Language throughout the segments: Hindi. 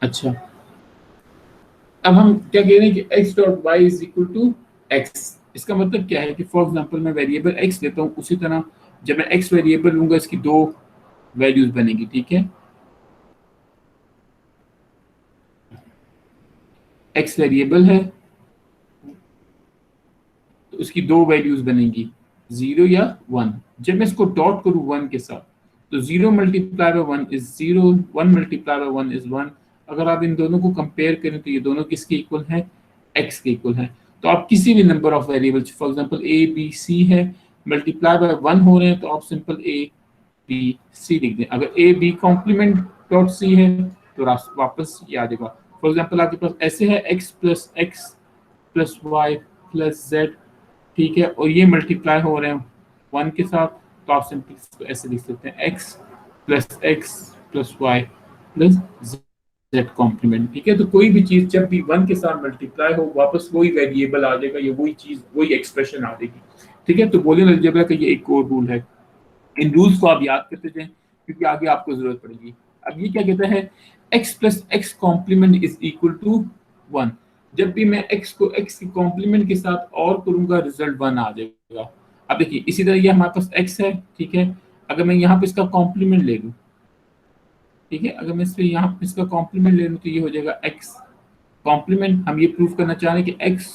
अच्छा, अब हम क्या कह रहे हैं कि x dot y is equal to x. इसका मतलब क्या है कि फॉर एग्जाम्पल मैं वेरिएबल x लेता हूँ, उसी तरह जब मैं x वेरिएबल लूंगा इसकी दो वैल्यूज बनेगी, ठीक है। x वेरिएबल है तो उसकी दो वैल्यूज बनेंगी, 0 या 1। जब मैं इसको डॉट करूँ 1 के साथ, तो 0 multiply by 1 is 0, 1 multiply by 1 is 1। अगर आप इन दोनों को कंपेयर करें तो ये दोनों किसके इक्वल हैं? x के इक्वल हैं। तो आप किसी भी number of variables, for example a b c है, मल्टीप्लाई बाय 1 हो रहे हैं, तो आप सिंपल a b c लिख दें। अगर a b complement dot c है तो वापस ये आ जाएगा। फॉर एग्जांपल आपके पास ऐसे है x plus Y plus z, ठीक है, और ये मल्टीप्लाई हो रहे हैं 1 के साथ, तो आप सिंपल इसको ऐसे लिख सकते हैं x plus Y plus z complement, ठीक है। तो कोई भी चीज जब भी 1 के साथ मल्टीप्लाई हो, वापस वही वेरिएबल आ जाएगा, ये वही चीज वही एक्सप्रेशन आ जाएगी, ठीक है। तो बूलियन अलजेब्रा का ये एक और रूल है। इन रूल्स को आप याद करते जाएं क्योंकि आगे आपको जरूरत पड़ेगी। अब ये क्या कहता है, x plus x complement is equal to 1। जब भी मैं x को x के कॉम्प्लीमेंट के साथ और करूंगा, रिजल्ट 1 आ जाएगा। अब देखिए इसी तरह ये हमारे पास x है, ठीक है। अगर मैं यहाँ पे इसका कॉम्प्लीमेंट ले लूँ, ठीक है, अगर मैं इस पे यहाँ पे इसका कॉम्प्लीमेंट ले लूँ तो ये हो जाएगा x कॉम्प्लीमेंट। हम ये प्रूव करना चाह रहे हैं कि x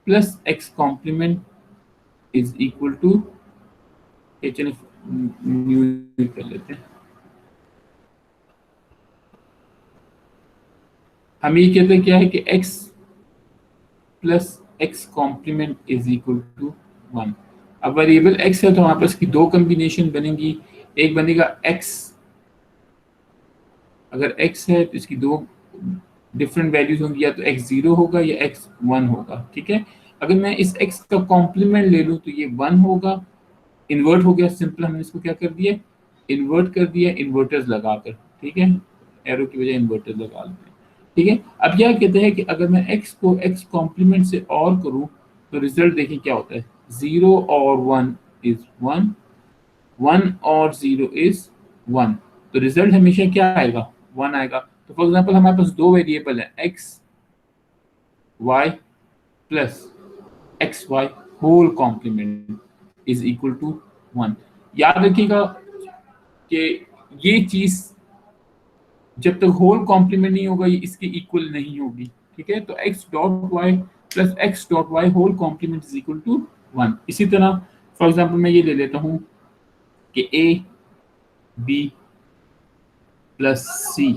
plus x complement is equal to, चलिए न्यू कर लेते हैं। हम ये कहते हैं क्या है कि x plus x complement is equal to 1। अब वेरिएबल x है तो हमारे पास की दो कॉम्बिनेशन बनेंगी। एक बनेगा x, अगर x है तो इसकी दो डिफरेंट वैल्यूज होंगी, या तो x 0 होगा या x 1 होगा, ठीक है। अगर मैं इस x का कॉम्प्लीमेंट ले लूँ तो ये 1 होगा, इन्वर्ट हो गया, सिंपल हमने इसको क्या कर दिया, इन्वर्ट कर दिया इन्वर्टर्स लगाकर, ठीक है, एरो की बजाय इन्वर्टर्स लगा लेते हैं, ठीक है। अब क्या कहते हैं कि अगर मैं x को x कॉम्प्लीमेंट से और करूं तो रिजल्ट देखिए क्या होता है, 0 और 1 इज 1, 1 और 0 इज 1। तो रिजल्ट हमेशा क्या आएगा, 1 आएगा। तो फॉर एग्जाम्पल हमारे पास दो वेरिएबल है x y plus x y whole complement is equal to 1। याद रखिएगा कि ये चीज जब तक होल कॉम्प्लीमेंट नहीं होगा ये इसके इक्वल नहीं होगी, ठीक है। तो x dot y plus x dot y whole complement is equal to 1। इसी तरह फॉर एग्जाम्पल मैं ये ले लेता हूँ कि ए बी प्लस सी,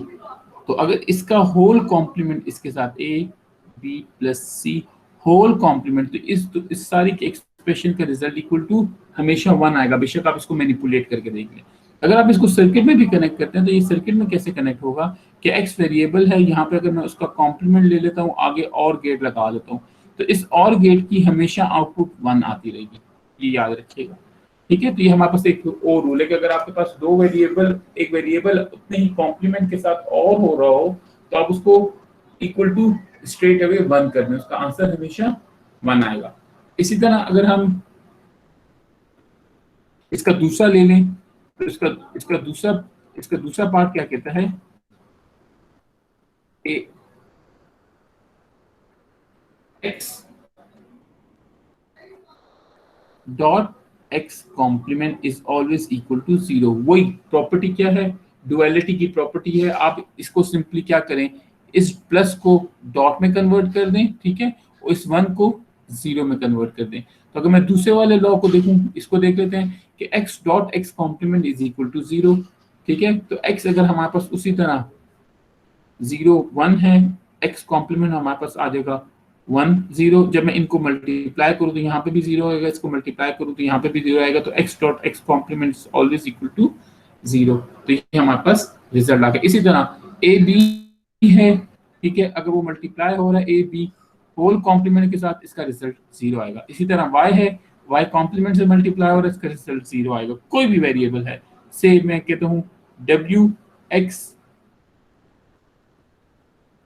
तो अगर इसका होल कॉम्प्लीमेंट इसके साथ a B plus c whole complement, तो इस सारी के एक्सप्रेशन का रिजल्ट इक्वल टू हमेशा 1 आएगा, बेशक आप इसको मैनिपुलेट करके देख लें। अगर आप इसको सर्किट में भी कनेक्ट करते हैं तो ये सर्किट में कैसे कनेक्ट होगा कि एक्स वेरिएबल है, यहाँ पे अगर मैं उसका कॉम्प्लीमेंट ले लेता हूँ, आगे और गेट लगा लेता हूँ, तो इस और गेट की हमेशा आउटपुट 1 आती रहेगी, ये याद रखिएगा, ठीक है। तो ये हमारे पास एक और रूल है कि अगर आपके पास दो वेरिएबल, एक वेरिएबल उतने ही कॉम्प्लीमेंट के साथ और हो रहा हो, तो आप उसको इक्वल टू स्ट्रेट अवे 1 कर दें, उसका आंसर हमेशा 1 आएगा। इसी तरह अगर हम इसका दूसरा ले लें तो इसका दूसरा पार्ट क्या कहता है, x dot x complement is always equal to 0। वही प्रॉपर्टी क्या है, डुअलिटी की प्रॉपर्टी है। आप इसको सिंपली क्या करें, इस प्लस को डॉट में कन्वर्ट कर दें, ठीक है, और इस 1 को 0 में कन्वर्ट कर दें। तो अगर मैं दूसरे वाले लॉ को देखूं, इसको देख लेते हैं कि x dot x complement is equal to 0, ठीक है। तो x अगर हमारे पास उसी तरह 0 1 है, x कॉम्प्लीमेंट हमारे पास आ जाएगा 1 0। जब मैं इनको मल्टीप्लाई करूँ तो यहाँ पे भी 0 आएगा, इसको मल्टीप्लाई करूँ तो यहाँ पे भी 0 आएगा, तो x dot x complement always equal to 0। तो ये हमारे पास रिजल्ट आ गया। इसी तरह ए बी है, ठीक है, अगर वो मल्टीप्लाई हो रहा है ए बी होल कॉम्प्लीमेंट के साथ, इसका रिजल्ट 0 आएगा। इसी तरह y है, y कॉम्प्लीमेंट से मल्टीप्लाई हो रहा है, इसका रिजल्ट 0 आएगा। कोई भी वेरिएबल है, से मैं कहता हूँ w x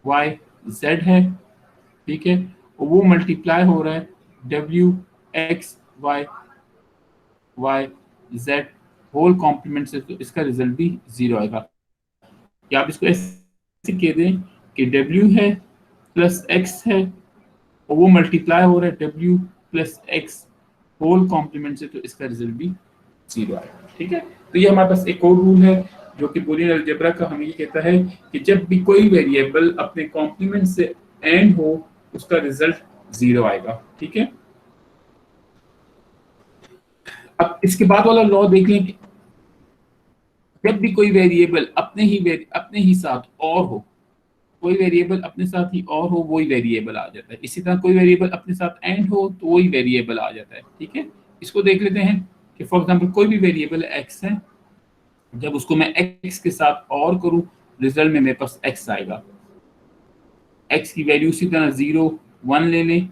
y z है, ठीक है, और वो मल्टीप्लाई हो रहा है w x y y z whole complement से, तो इसका रिजल्ट भी 0 आएगा। या आप इसको ऐसे कह दें कि W है प्लस एक्स है और वो मल्टीप्लाई हो रहा है W plus x whole complement से, तो इसका रिजल्ट भी 0 आएगा। ठीक है, तो ये हमारे पास एक और रूल है जो कि बूलियन अलजेब्रा का हमें ये कहता है कि जब भी कोई वेरिएबल अपने कॉम्प्लीमेंट से एंड हो उसका रिजल्ट 0 आएगा। ठीक है, अब इसके बाद वाला लॉ देख लें कि जब भी कोई वेरिएबल अपने ही साथ और हो, कोई वेरिएबल अपने साथ ही और हो वही वेरिएबल आ जाता है। इसी तरह कोई वेरिएबल अपने साथ एंड हो तो वही वेरिएबल आ जाता है। ठीक है, इसको देख लेते हैं कि फॉर एग्जांपल कोई भी वेरिएबल एक्स है, जब उसको मैं एक्स के साथ और करूं रिजल्ट में मेरे पास एक्स आएगा। एक्स की वैल्यू इसी तरह 0 1 ले लें।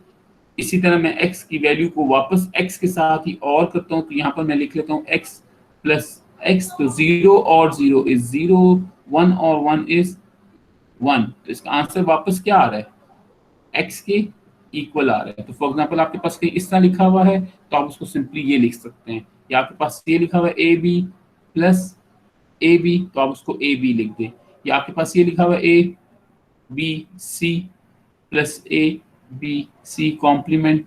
इसी तरह मैं एक्स की वैल्यू को वापस एक्स के साथ ही और करता हूं, तो यहाँ पर मैं लिख लेता हूँ एक्स प्लस एक्स, तो 0 और 0 इज 0, 1 और 1 इज 1, तो इसका आंसर वापस क्या आ रहा है, एक्स के इक्वल आ रहा है। तो फॉर एग्जांपल आपके पास कहीं इस तरह लिखा हुआ है तो आप उसको सिंपली ये लिख सकते हैं, या आपके पास ये लिखा हुआ है a B plus A b, तो आप उसको ए बी लिख दें। या आपके पास ये लिखा हुआ है a B C plus A B c complement,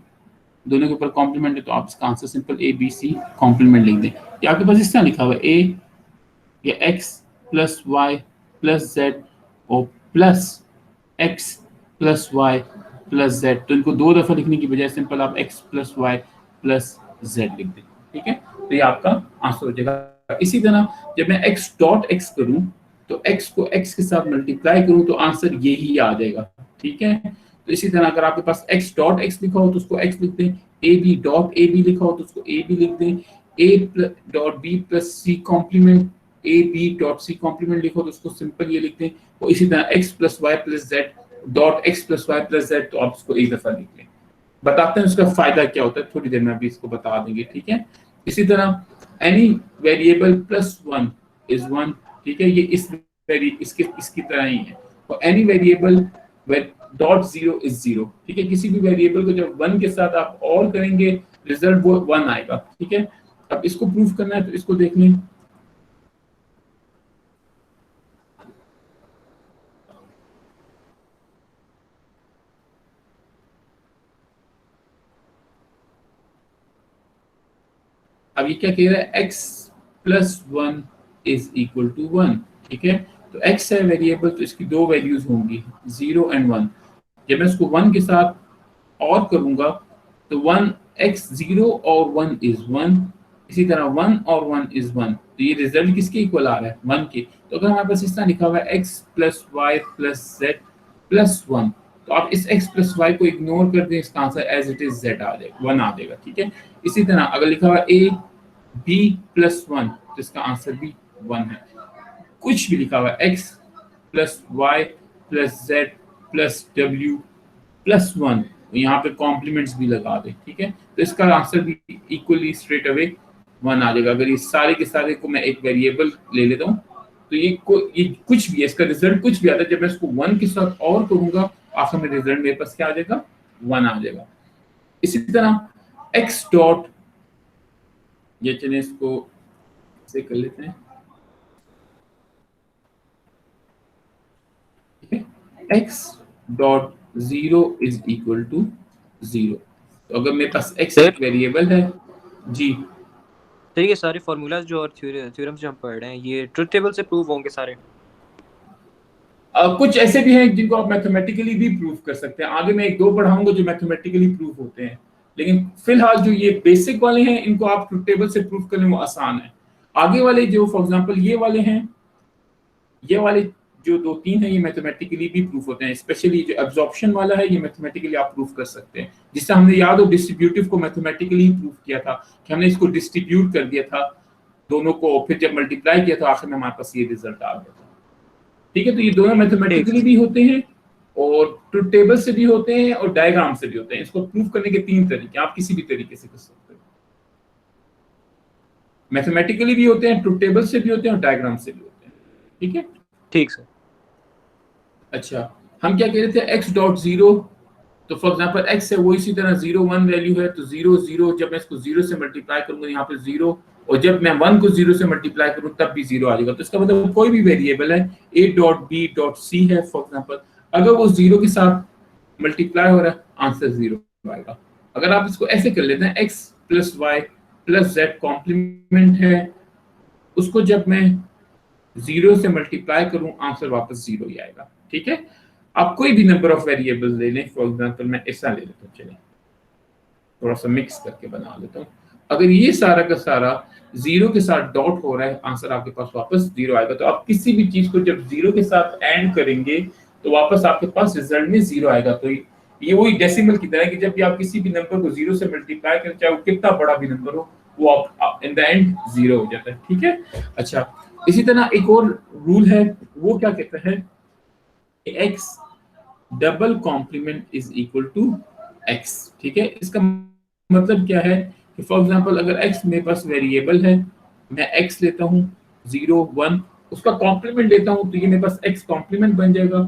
दोनों के ऊपर कॉम्प्लीमेंट है तो आप इसका answer simple a B c complement लिख दें। या आपके पास इस तरह लिखा हुआ है ए या X plus Y plus Z और plus X plus Y plus Z, तो इनको दो दफा लिखने की बजाय सिंपल आप X plus Y plus Z लिख दें। ठीक है, तो ये आपका आंसर हो जाएगा। इसी तरह जब मैं एक्स डॉट एक्स करूं तो एक्स को एक्स के साथ मल्टीप्लाई करूं तो आंसर यही आ जाएगा। ठीक है, तो इसी तरह अगर आपके पास एक्स डॉट एक्स लिखा हो तो उसको एक्स लिख दें, a B dot a b लिखा हो तो उसको ए बी लिख दें, a dot b plus c complement a B dot C complement लिखो तो उसको सिंपल ये लिख दें। और इसी तरह x plus Y plus z dot x plus Y plus Z, तो आप इसको एक दफा लिख लें। बताते हैं उसका फायदा क्या होता है, थोड़ी देर में अभी इसको बता देंगे। ठीक है, इसी तरह एनी वेरिएबल प्लस 1 इज 1। ठीक है, ये इसकी तरह ही है। और एनी वेरिएबल डॉट 0 इज 0। ठीक है, किसी भी वेरिएबल को जब 1 के साथ आप और करेंगे रिजल्ट वो 1 आएगा। ठीक है, अब इसको प्रूफ करना है तो इसको देख लें। अब ये क्या कह रहा है, x plus 1 is equal to 1। ठीक है, तो x है वेरिएबल तो इसकी दो वैल्यूज होंगी 0 एंड 1। जब मैं इसको 1 के साथ और करूंगा तो 1 x 0 और 1 इज 1, इसी तरह 1 और 1 इज 1, तो ये रिजल्ट किसके इक्वल आ रहा है 1 के। तो अगर हमारे पास इस तरह लिखा हुआ है x plus Y plus z plus 1, तो आप इस x प्लस वाई को इग्नोर कर दें, इसका answer as it is z आ जाएगा 1 आ जाएगा। ठीक है, इसी तरह अगर लिखा हुआ a b प्लस 1 तो इसका आंसर भी 1 है। कुछ भी लिखा हुआ है x plus Y plus z plus w plus 1, यहाँ पे कॉम्प्लीमेंट्स भी लगा दे। ठीक है, तो इसका आंसर भी इक्वली स्ट्रेट अवे 1 आ जाएगा। अगर ये सारे के सारे को मैं एक वेरिएबल ले लेता हूँ तो ये कुछ भी है, इसका रिजल्ट कुछ भी आता है, जब मैं इसको 1 के साथ और करूंगा आखिर में रिजल्ट मेरे पास क्या आ जाएगा 1 आ जाएगा। इसी तरह x डॉट, ये चलिए इसको से कर लेते हैं, x dot 0 is equal to 0। तो अगर मेरे पास x एक वेरिएबल है जी, तो ये सारे फार्मूलाज जो और थ्योरम्स जो हम पढ़ रहे हैं ये ट्रुथ टेबल से प्रूव होंगे सारे? कुछ ऐसे भी हैं जिनको आप मैथमेटिकली भी प्रूव कर सकते हैं। आगे मैं एक दो पढ़ाऊंगा जो मैथमेटिकली प्रूव होते हैं, लेकिन फिलहाल जो ये बेसिक वाले हैं इनको आप ट्रुथ टेबल से प्रूव करने में आसान है। आगे वाले जो फॉर एग्जांपल ये वाले हैं, ये वाले जो दो तीन है ये मैथमेटिकली भी प्रूफ होते हैं। स्पेशली जो एब्जॉर्प्शन वाला है ये मैथमेटिकली आप प्रूफ कर सकते हैं, जिससे हमने याद हो डिस्ट्रीब्यूटिव को मैथमेटिकली प्रूफ किया था कि हमने इसको डिस्ट्रीब्यूट कर दिया था दोनों को, फिर जब मल्टीप्लाई किया तो आखिर में हमारे पास ये रिजल्ट आ गया था। ठीक है, तो ये दोनों मैथमेटिकली भी होते हैं और ट्रुथ टेबल से भी होते हैं और डायग्राम से भी होते हैं। इसको प्रूफ करने के तीन तरीके, आप किसी भी तरीके से कर सकते हो। मैथमेटिकली भी होते हैं, ट्रुथ टेबल से भी होते हैं और डायग्राम से भी होते हैं। ठीक है, ठीक सर। अच्छा हम क्या कह रहे थे, x डॉट 0, तो फॉर एग्जांपल x है वो इसी तरह 0 1 वैल्यू है, तो 0 0 जब मैं इसको 0 से मल्टीप्लाई करूंगा यहाँ पे 0, और जब मैं 1 को 0 से मल्टीप्लाई करूं तब भी 0 आ जाएगा। तो इसका मतलब कोई भी वेरिएबल है a dot b dot c है फॉर एग्जांपल, अगर वो 0 के साथ मल्टीप्लाई हो रहा है आंसर 0 आएगा। अगर आप इसको ऐसे कर लेते हैं x plus Y plus z complement है, उसको जब मैं 0 से मल्टीप्लाई करूं आंसर वापस 0 ही आएगा। ठीक है, आप कोई भी नंबर ऑफ वेरिएबल्स ले लें, फॉर एग्जांपल मैं ऐसा ले लेता हूं, चलिए थोड़ा सा मिक्स करके बना लेता हूं। अगर ये सारा का सारा 0 के साथ डॉट हो रहा है आंसर आपके पास वापस 0 आएगा। तो आप किसी भी चीज को जब 0 के साथ एंड करेंगे तो वापस आपके पास रिजल्ट में 0 आएगा। तो ये वही डेसिमल की तरह है कि जब भी आप किसी भी नंबर को 0 से मल्टीप्लाई करें, चाहे वो कितना बड़ा भी नंबर हो, वो आप इन द एंड 0 हो जाता है। ठीक है, अच्छा इसी तरह एक और रूल है, वो क्या कहता है, x double complement is equal to x। ठीक है, इसका मतलब क्या है कि फॉर एग्जांपल अगर x मेरे पास वेरिएबल है, मैं x लेता हूं 0 1, उसका कॉम्प्लीमेंट लेता हूं तो ये मेरे पास x कॉम्प्लीमेंट बन जाएगा।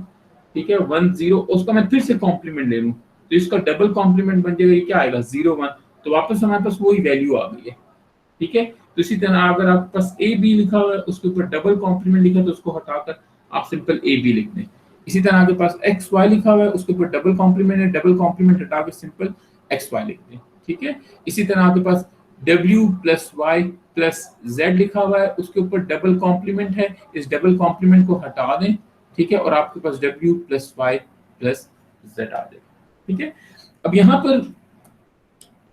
ठीक है, 1 0, उसका मैं फिर से कॉम्प्लीमेंट ले लूं तो इसका डबल कॉम्प्लीमेंट बन जाएगा, ये क्या आएगा 0 1, तो वापस हमारे पास वही वैल्यू आ गई है। ठीक है, तो इसी तरह अगर आपके पास ए बी लिखा हुआ है, उसके ऊपर डबल कॉम्प्लीमेंट लिखा है, तो उसको हटाकर आप सिंपल ए बी लिख दें। इसी तरह आपके पास एक्स वाई लिखा हुआ है, उसके ऊपर डबल कॉम्प्लीमेंट है, डबल कॉम्प्लीमेंट हटा के सिंपल एक्स वाई लिख दें। ठीक है, इसी तरह आपके पास w plus Y plus z लिखा हुआ है, उसके ऊपर डबल कॉम्प्लीमेंट है, इस डबल कॉम्प्लीमेंट को हटा दें। ठीक है, और आपके पास w plus Y plus Z आ जाएगा। ठीक है, अब यहाँ पर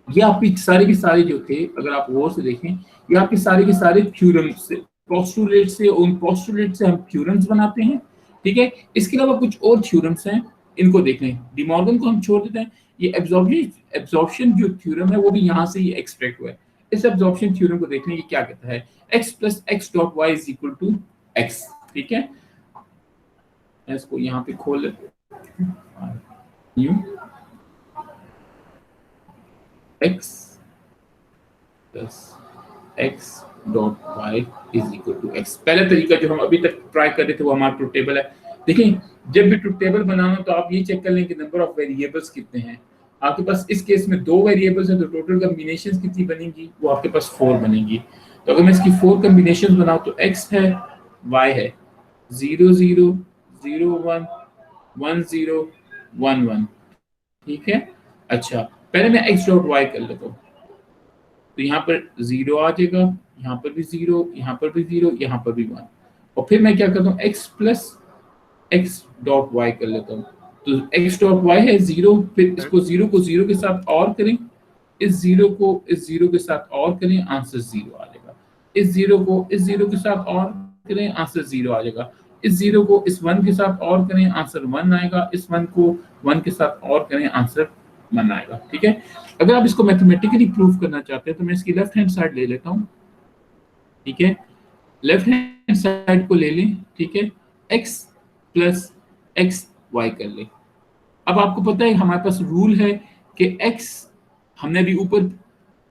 ये आपकी सारे के सारे जो थे, अगर आप गौर से देखें, ये आपके सारे के सारे थ्योरम्स से, पोस्टुलेट से, उन पोस्टुलेट से हम थ्योरम्स बनाते हैं। ठीक है, इसके अलावा कुछ और थ्योरम्स हैं, इनको देख लें। डिमॉर्गन को हम छोड़ देते हैं, ये एब्जॉर्प्शन जो थ्योरम है वो भी यहाँ से ही एक्सट्रैक्ट हुआ है। इस एब्जॉर्प्शन थ्योरम को देख लें, ये क्या कहता है, x plus x dot y is equal to x. ठीक है, मैं इसको यहाँ पे खोल लेते हैं, x plus x dot y is equal to x। पहला तरीका जो हम अभी तक ट्राई कर रहे थे वो हमारा ट्रुथ टेबल है। देखिए, जब भी ट्रुथ टेबल बनाना तो आप ये चेक कर लें कि नंबर ऑफ वेरिएबल्स कितने हैं। आपके पास इस केस में 2 वेरिएबल्स हैं, तो टोटल कॉम्बिनेशंस कितनी बनेंगी, वो आपके पास 4 बनेंगी। तो अगर मैं इसकी 4 कॉम्बिनेशंस बनाऊं तो x है, y है, 0 0 0 1 1 0 1 1। ठीक है, अच्छा पहले मैं x डॉट y कर लेता हूँ, तो यहाँ पर 0 आ जाएगा, यहाँ पर भी 0, यहाँ पर भी 0, यहाँ पर भी 1। और फिर मैं क्या करता हूँ, x plus x dot y कर लेता हूँ, तो x डॉट वाई है 0, फिर इसको 0 को 0 के साथ और करें, इस 0 को इस 0 के साथ और करें, आंसर 0 आ जाएगा। इस 0 को इस 0 के साथ और करें, आंसर 0 आ जाएगा। इस 0 को इस 1 के साथ और करें, आंसर 1 आएगा। इस 1 को 1 के साथ और करें, आंसर 1 आएगा। ठीक है, अगर आप इसको मैथमेटिकली प्रूव करना चाहते हैं तो मैं इसकी लेफ्ट हैंड साइड ले लेता हूँ। ठीक है, लेफ्ट हैंड साइड को ले लें। ठीक है, x प्लस एक्स वाई कर लें। अब आपको पता है हमारे पास रूल है कि x, हमने अभी ऊपर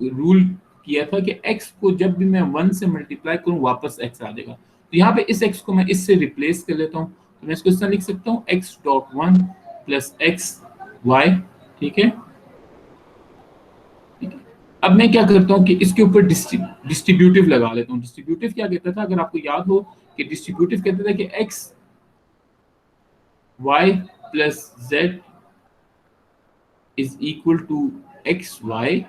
रूल किया था कि x को जब भी मैं 1 से मल्टीप्लाई करूं वापस x आ जाएगा। तो यहाँ पे इस x को मैं इससे रिप्लेस कर लेता हूँ, तो मैं इसको इस तरह लिख सकता हूँ, x dot 1 plus x y. ठीक है, अब मैं क्या करता हूँ कि इसके ऊपर डिस्ट्रीब्यूटिव लगा लेता हूँ। डिस्ट्रीब्यूटिव क्या कहता था, अगर आपको याद हो कि डिस्ट्रीब्यूटिव कहता था कि x y plus z is equal to X Y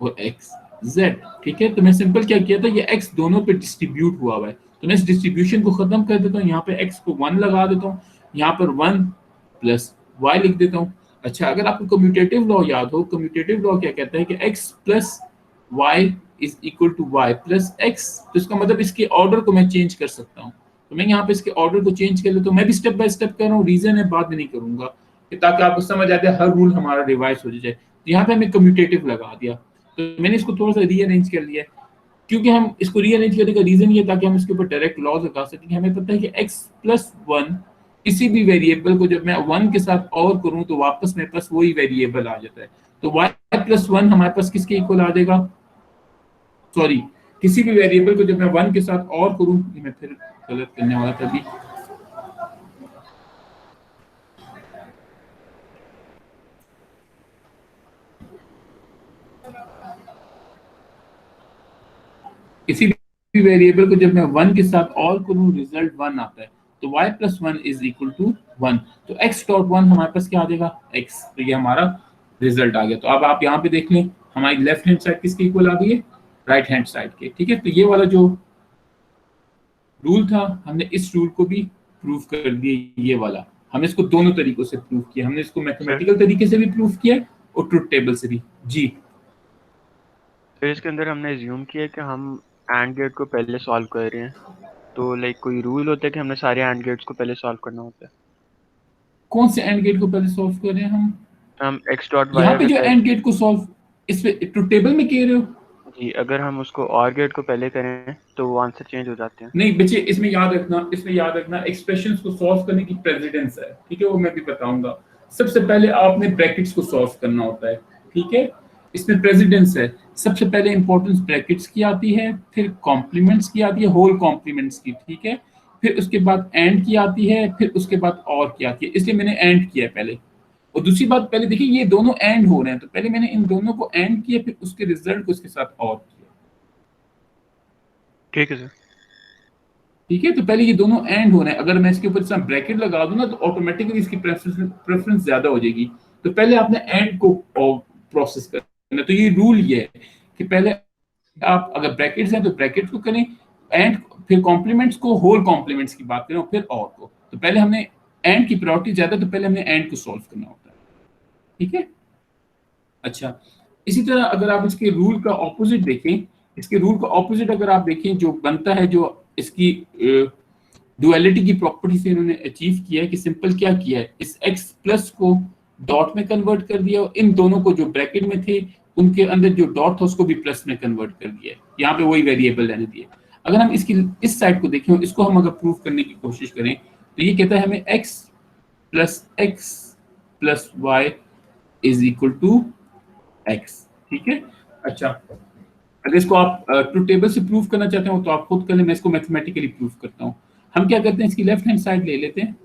और एक्स जेड। ठीक है, तो मैं सिंपल क्या किया था, ये x दोनों पे डिस्ट्रीब्यूट हुआ है, तो मैं इस डिस्ट्रीब्यूशन को खत्म कर देता हूँ। यहाँ पे x को 1 लगा देता हूँ, यहाँ पर 1 प्लस y लिख देता हूँ। अच्छा, अगर आपको कम्यूटेटिव लॉ याद हो, कम्यूटेटिव लॉ क्या कहता है कि x plus y is equal to y plus x, तो इसका मतलब इसके ऑर्डर को मैं चेंज कर सकता हूँ। तो मैं यहाँ पे इसके ऑर्डर को चेंज कर लेता हूँ। मैं भी स्टेप बाय स्टेप कर रहा हूँ, रीजन है बाद में नहीं करूंगा, ताकि आपको समझ आ जाए, हर रूल हमारा रिवाइज हो जाए। तो यहाँ पे हमें कम्यूटेटिव लगा दिया, तो मैंने इसको थोड़ा सा रीअरेंज कर लिया, क्योंकि हम इसको रीअरेंज करने का रीजन ये ताकि हम इसके ऊपर डायरेक्ट लॉज लगा सकें। हमें पता है कि x प्लस 1 किसी भी वेरिएबल को जब मैं 1 के साथ और करूं तो वापस मेरे पास वही वेरिएबल आ जाता है। तो y प्लस 1 हमारे पास किसके इक्वल आ जाएगा, सॉरी, किसी भी वेरिएबल को जब मैं 1 के साथ और करूं, मैं फिर गलत करने वाला था अभी, किसी भी वेरिएबल को जब मैं 1 के साथ और करूं रिजल्ट 1 आता है, तो y plus 1 is equal to 1। तो x डॉट 1 हमारे पास क्या आ जाएगा, x। तो ये हमारा रिजल्ट आ गया। तो अब आप यहाँ पे देख लें हमारी लेफ्ट हैंड साइड किसके इक्वल आ गई है, राइट हैंड साइड के। ठीक है, तो ये वाला जो रूल था हमने इस रूल को भी प्रूव कर दिया। ये वाला हमने इसको दोनों तरीकों से प्रूव किया, हमने इसको मैथमेटिकल तरीके से भी प्रूव किया और ट्रुथ टेबल से भी। जी तो इसके अंदर हमने एज्यूम किया कि हम एंड गेट को पहले सॉल्व कर रहे हैं, तो लाइक कोई रूल होता है कि हमने सारे एंड गेट्स को पहले सॉल्व करना होता है। कौन से एंड गेट को पहले सॉल्व कर रहे हैं हम एक्स डॉट वाई यहाँ पे अगर जो पहले, एंड गेट को सॉल्व इस पे ट्रुथ टेबल में कह रहे हो? जी अगर हम उसको और गेट को पहले करें तो वो आंसर चेंज हो जाते हैं। नहीं बच्चे, इसमें याद रखना एक्सप्रेशंस को सॉल्व करने की प्रेसिडेंस है। ठीक है, वो मैं भी बताऊंगा। सबसे पहले आपने ब्रैकेट्स को सॉल्व करना होता है। ठीक है, इसमें प्रेसिडेंस है। सबसे पहले इंपॉर्टेंस ब्रैकेट्स की आती है, फिर कॉम्प्लीमेंट्स की आती है, होल कॉम्प्लीमेंट्स की। ठीक है, फिर उसके बाद एंड की आती है, फिर उसके बाद और की आती है। इसलिए मैंने एंड किया है पहले। और दूसरी बात, पहले देखिए ये दोनों एंड हो रहे हैं, तो पहले मैंने इन दोनों को एंड किया, फिर उसके रिजल्ट को इसके साथ और किया। ठीक है सर। ठीक है, तो पहले ये दोनों एंड हो रहे हैं। अगर मैं इसके ऊपर इतना ब्रैकेट लगा दूं ना तो ऑटोमेटिकली इसकी प्रेफरेंस ज्यादा हो जाएगी। तो पहले आपने एंड को प्रोसेस करना। तो ये रूल ये है कि पहले आप अगर ब्रैकेट्स हैं तो ब्रैकेट्स को करें, एंड फिर कॉम्प्लीमेंट्स को, होल कॉम्प्लीमेंट्स की बात करें, और फिर और को। तो पहले हमने एंड की प्रायोरिटी ज्यादा, तो पहले हमने एंड को सॉल्व करना होता है। ठीक है, अच्छा। इसी तरह अगर आप इसके रूल का ऑपोजिट देखें, इसके रूल का ऑपोजिट अगर आप देखें जो बनता है, जो इसकी डुअलिटी की प्रॉपर्टी से इन्होंने अचीव किया है कि सिंपल क्या किया है, इस x प्लस को डॉट में कन्वर्ट कर दिया और इन दोनों को जो ब्रैकेट में थे उनके अंदर जो डॉट था उसको भी प्लस में कन्वर्ट कर दिया है। यहाँ पे वही वेरिएबल रहने दिए। अगर हम इसकी इस साइड को देखें, इसको हम अगर प्रूव करने की कोशिश करें, तो ये कहता है हमें x plus Y is equal to x। ठीक है, अच्छा। अगर इसको आप ट्रुथ टेबल से प्रूव करना चाहते हो तो आप खुद कर लें, मैं इसको मैथमेटिकली प्रूव करता हूँ। हम क्या करते हैं, इसकी लेफ्ट हैंड साइड ले लेते हैं।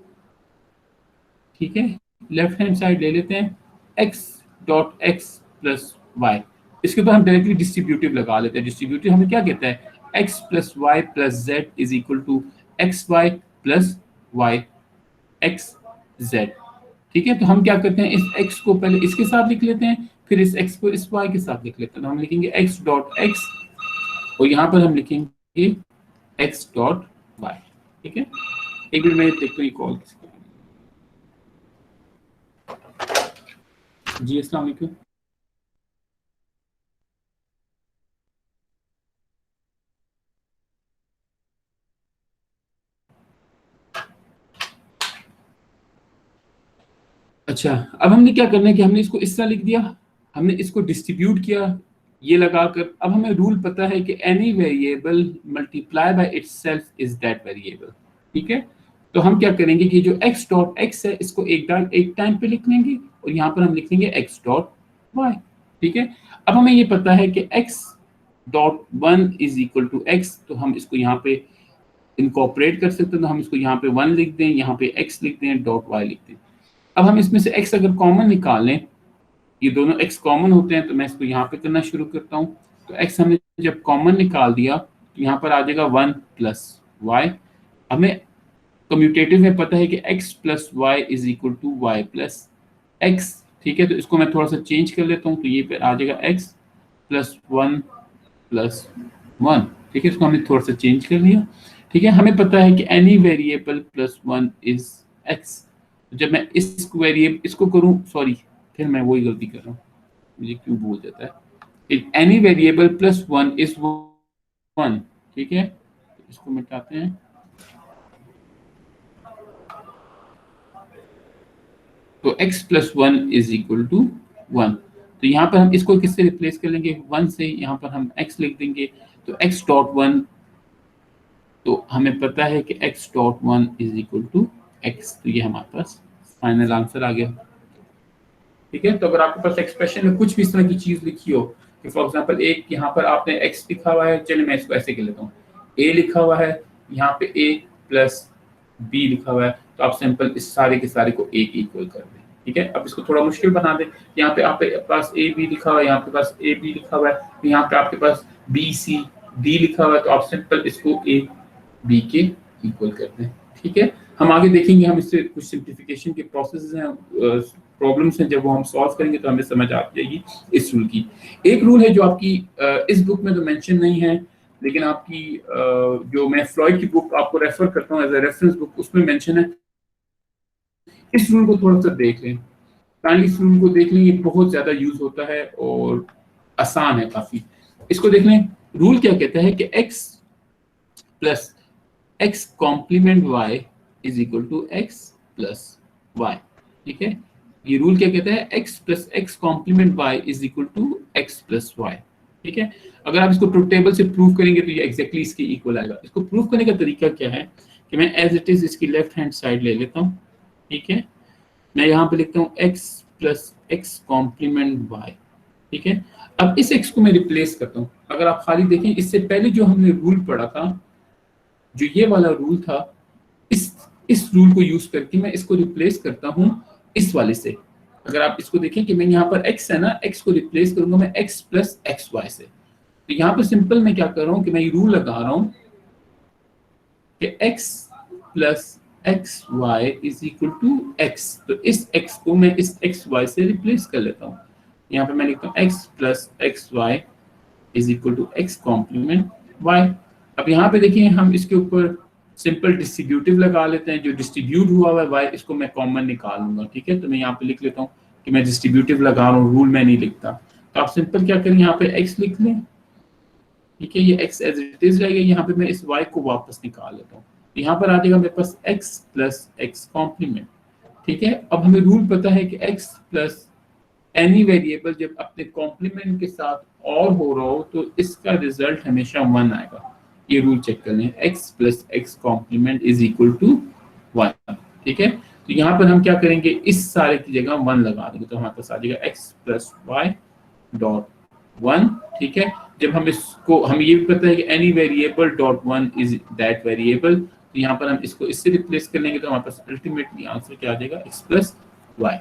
ठीक है, लेफ्ट हैंड साइड ले लेते हैं, x dot x plus Y. इसके ऊपर हम डायरेक्टली डिस्ट्रीब्यूटिव लगा लेते हैं। डिस्ट्रीब्यूटिव हमें क्या कहता है, x plus Y plus Z is equal to X Y plus Y X Z. ठीक है, तो हम क्या करते हैं, इस x को पहले इसके साथ लिख लेते हैं, फिर इस x को इस y के साथ लिख लेते हैं। तो हम लिखेंगे x डॉट x और यहाँ पर हम लिखेंगे x डॉट y। ठीक है, एक मिनट में देखते हैं कॉल किसकी। जी अस्सलाम वालेकुम। अच्छा, अब हमने क्या करना है कि हमने इसको इस तरह लिख दिया, हमने इसको डिस्ट्रीब्यूट किया ये लगाकर। अब हमें रूल पता है कि any variable multiply by itself is that variable. ठीक है, तो हम क्या करेंगे कि जो x डॉट x है इसको एक टाइम पे लिख लेंगे और यहाँ पर हम लिख लेंगे x डॉट y। ठीक है, अब हमें ये पता है कि x dot 1 is equal to x, तो हम इसको यहाँ पे इनकॉर्पोरेट कर सकते हैं। तो हम इसको यहाँ पे 1 लिख दें, यहाँ पे x लिख दें, डॉट y लिख दें। अब हम इसमें से x अगर कॉमन निकाल लें, ये दोनों x कॉमन होते हैं, तो मैं इसको यहाँ पे करना शुरू करता हूँ। तो x हमने जब कॉमन निकाल दिया तो यहाँ पर आ जाएगा 1 प्लस वाई। हमें कम्यूटेटिव में पता है कि x plus Y is equal to Y plus X. ठीक है, तो इसको मैं थोड़ा सा चेंज कर लेता हूँ, तो ये पे आ जाएगा x प्लस 1 प्लस 1। ठीक है, इसको हमने थोड़ा सा चेंज कर लिया। ठीक है, हमें पता है कि any variable plus 1 is x। जब मैं इस वेरिएबल इसको करूं, सॉरी फिर मैं वही गलती कर रहा हूँ, मुझे क्यों भूल जाता है। Any variable plus 1 is 1। ठीक है, इसको मिटाते हैं। तो x plus 1 is equal to 1। तो यहाँ पर हम इसको किससे रिप्लेस कर लेंगे, 1 से। यहाँ पर हम x लिख देंगे, तो x डॉट 1, तो हमें पता है कि x dot 1 is equal to x। तो ये हमारे पास फाइनल आंसर आ गया। ठीक है, तो अगर आपके पास एक्सप्रेशन में कुछ भी इस तरह की चीज लिखी हो कि फॉर एग्जांपल एक यहाँ पर आपने x लिखा हुआ है, चलिए मैं इसको ऐसे कर लेता हूँ, a लिखा हुआ है, यहाँ पे a प्लस b लिखा हुआ है, तो आप सिंपल इस सारे के सारे को a के इक्वल कर दें। ठीक है, अब इसको थोड़ा मुश्किल बना दें। यहाँ पे आपके पास a b लिखा हुआ है, यहाँ पे पास a b लिखा हुआ है, यहाँ पे आपके पास b c डी लिखा हुआ है तो आप सिंपल इसको ए बी के इक्वल करते हैं। ठीक है, हम आगे देखेंगे, हम इससे कुछ सिंप्लीफिकेशन के प्रोसेस हैं, प्रॉब्लम्स हैं, जब वो हम सॉल्व करेंगे तो हमें समझ आ जाएगी इस रूल की। एक रूल है जो आपकी इस बुक में तो मेंशन नहीं है, लेकिन आपकी जो मैं फ्लॉयड की बुक आपको रेफर करता हूँ एज ए रेफरेंस बुक, उसमें मेंशन है। इस रूल को थोड़ा सा देख लें, काइंडली इस रूल को देख लें, ये बहुत ज्यादा यूज होता है और आसान है काफी। इसको देख लें, रूल क्या कहता है कि x plus x complement y is equal to x plus y। ठीक है, ये रूल क्या कहता है, x plus x complement y is equal to x plus y। ठीक है, अगर आप इसको ट्रुथ टेबल से प्रूव करेंगे तो ये एग्जैक्टली इसके इक्वल आएगा। इसको प्रूव करने का तरीका क्या है कि मैं एज इट इज इसकी लेफ्ट हैंड साइड ले लेता हूँ। ठीक है, मैं यहाँ पे लिखता हूँ x plus x complement y। ठीक है, अब इस x को मैं रिप्लेस करता हूँ। अगर आप खाली देखें, इससे पहले जो हमने रूल पढ़ा था, जो ये वाला रूल था, इस रूल को यूज करके मैं इसको रिप्लेस करता हूँ इस वाले से। अगर आप इसको देखें कि मैं यहाँ पर x है ना, x को रिप्लेस करूंगा मैं x प्लस एक्स वाई से। तो यहाँ पर सिंपल मैं क्या कर रहा हूँ कि मैं ये रूल लगा रहा हूँ कि x plus x Y is equal to X. तो इस x को मैं इस एक्स वाई से रिप्लेस कर लेता हूँ। यहाँ पे मैं लिखता हूँ x plus x Y is equal to X complement y। अब यहाँ पे देखिए, हम इसके ऊपर सिंपल डिस्ट्रीब्यूटिव लगा लेते हैं। जो डिस्ट्रीब्यूट हुआ हुआ है y, इसको मैं कॉमन निकाल लूंगा। ठीक है, तो मैं यहाँ पे लिख लेता हूँ कि मैं डिस्ट्रीब्यूटिव लगा रहा हूँ, रूल मैं नहीं लिखता। तो आप सिंपल क्या करें, यहाँ पे x लिख लें। ठीक है, ये x एज इट इज रहेगा, यहाँ पे मैं इस y को वापस निकाल लेता हूँ। यहाँ पर आ जाएगा मेरे पास x प्लस एक्स कॉम्प्लीमेंट। ठीक है, अब हमें रूल पता है कि x प्लस एनी वेरिएबल जब अपने कॉम्प्लीमेंट के साथ और हो रहा हो तो इसका रिजल्ट हमेशा 1 आएगा। ये रूल चेक कर लें, x plus x complement is equal to 1। ठीक है, तो यहाँ पर हम क्या करेंगे, इस सारे की जगह 1 लगा देंगे, तो हमारे पास आ जाएगा x प्लस वाई डॉट 1। ठीक है, जब हम इसको, हमें ये भी पता है कि any variable dot 1 is that variable, तो यहाँ पर हम इसको इससे रिप्लेस कर लेंगे तो हमारे पास अल्टीमेटली आंसर क्या आ जाएगा, x प्लस वाई।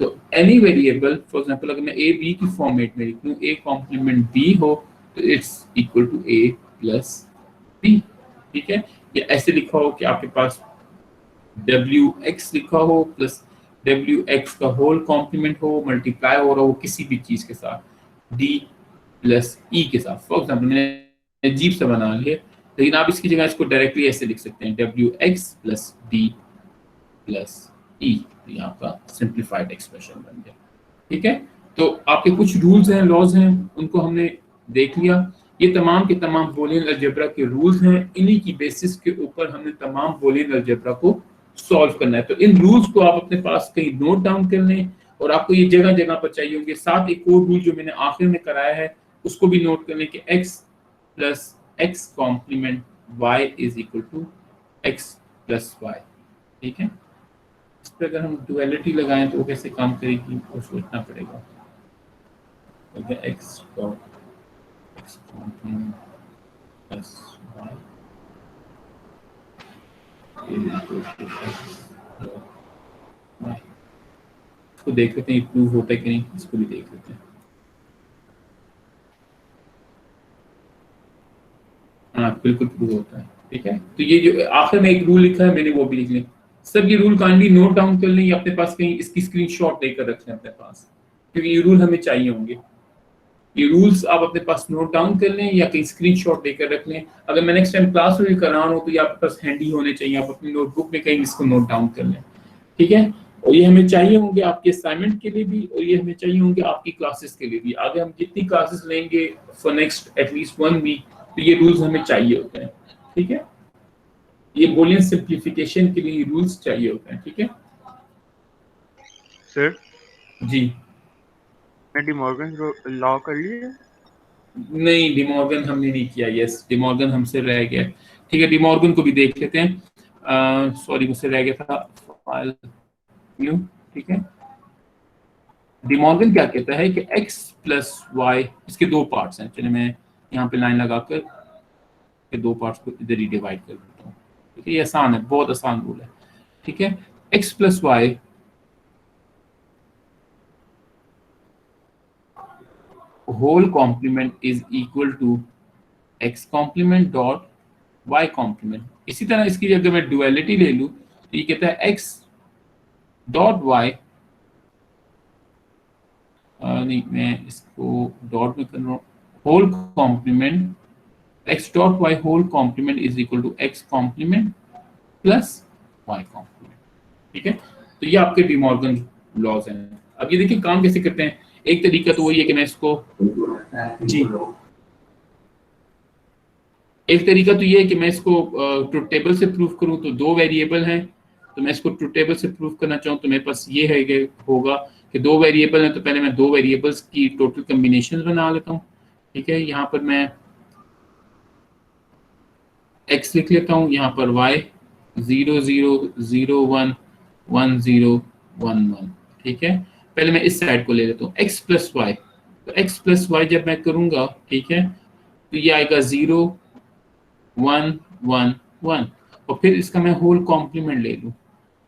तो एनी वेरिएबल, फॉर एग्जांपल अगर मैं ए बी की फॉर्मेट में लिख लूं, a कॉम्प्लीमेंट b हो तो it's equal to a plus b। ठीक है, या ऐसे लिखा हो कि आपके पास wx लिखा हो प्लस wx का होल कॉम्प्लीमेंट हो, मल्टीप्लाई हो रहा हो किसी भी चीज के साथ, d प्लस e के साथ। फॉर एग्जांपल मैंने अजीब सा बना लिया, लेकिन आप इसकी जगह इसको डायरेक्टली ऐसे लिख सकते हैं, wx plus d plus e। यहाँ का सिंप्लीफाइड एक्सप्रेशन बन गया। ठीक है, तो आपके कुछ रूल्स हैं, लॉज हैं, उनको हमने देख लिया। ये तमाम के तमाम बूलियन अलजेब्रा के रूल्स हैं, इन्हीं की बेसिस के ऊपर हमने तमाम बूलियन अलजेब्रा को सॉल्व करना है। तो इन रूल्स को आप अपने पास कहीं नोट डाउन कर लें, और आपको ये जगह जगह पर चाहिए होंगे। साथ एक और रूल जो मैंने आखिर में कराया है उसको भी नोट कर लें कि x plus x complement y is equal to X plus Y. ठीक है, इस पर अगर हम डुअलिटी लगाएं तो वो कैसे काम करेगी वो सोचना पड़ेगा। x कॉम्प्लीमेंट प्लस वाई इसको देख लेते हैं प्रूव होता है कि नहीं, इसको भी देख लेते हैं। हाँ बिल्कुल प्रूव होता है। ठीक है, तो ये जो आखिर में एक रूल लिखा है मैंने वो भी लिख लें। सब ये रूल काइंडली नोट डाउन कर लें या अपने पास कहीं इसकी स्क्रीनशॉट लेकर रख लें अपने पास, क्योंकि ये रूल हमें चाहिए होंगे। ये रूल्स आप अपने पास नोट डाउन कर लें या कहीं स्क्रीनशॉट लेकर रख लें। अगर मैं नेक्स्ट टाइम क्लास में करा रहा हूँ तो ये आपके पास हैंडी होने चाहिए, आप अपनी नोटबुक में कहीं इसको नोट डाउन कर लें। ठीक है, और ये हमें चाहिए होंगे आपके असाइनमेंट के लिए भी, और ये हमें चाहिए होंगे आपकी क्लासेस के लिए भी। आगे हम जितनी क्लासेस लेंगे फॉर नेक्स्ट एटलीस्ट 1 वीक, तो ये रूल्स हमें चाहिए होते हैं। ठीक है, ये बूलियन सिंप्लीफिकेशन के लिए रूल्स चाहिए होते हैं। ठीक है सर, जी। डी मॉर्गन लॉ कर लिए? नहीं, डिमॉर्गन हमने नहीं किया। यस, डिमॉर्गन हमसे रह गया। ठीक है, डिमॉर्गन को भी देख लेते हैं। सॉरी मुझसे रह गया था फाइल न्यू। ठीक है, डिमॉर्गन क्या कहता है कि x प्लस वाई, इसके दो पार्ट्स हैं। चलिए मैं यहाँ पे लाइन लगाकर के दो पार्ट्स को इधर ही डिवाइड कर देता हूँ। ठीक है, ये आसान है, बहुत आसान रूल है। ठीक है, x plus Y whole complement is equal to x complement dot y complement. इसी तरह इसकी अगर मैं डुअलिटी ले लूं तो ये कहता है x डॉट y, नहीं मैं इसको डॉट में कर रहा हूँ, whole complement x dot y whole complement is equal to x complement plus y complement. ठीक है, तो ये आपके डिमॉर्गन लॉज हैं। अब ये देखिए काम कैसे करते हैं। एक तरीका तो वही है कि मैं इसको जी, एक तरीका तो ये है कि मैं इसको ट्रुथ टेबल से प्रूफ करूं, तो दो वेरिएबल हैं तो मैं इसको ट्रुथ टेबल से प्रूफ करना चाहूँ तो मेरे पास ये है कि होगा कि दो वेरिएबल हैं तो पहले मैं दो वेरिएबल्स की टोटल कॉम्बिनेशन बना लेता हूँ। ठीक है, यहाँ पर मैं x लिख लेता हूँ, यहाँ पर y 0 0 0 1 1 0 1 1। ठीक है, पहले मैं इस साइड को ले लेता हूँ x प्लस वाई, तो x प्लस वाई जब मैं करूंगा, ठीक है, तो ये आएगा 0 1 1 1 और फिर इसका मैं होल कॉम्प्लीमेंट ले लूँ।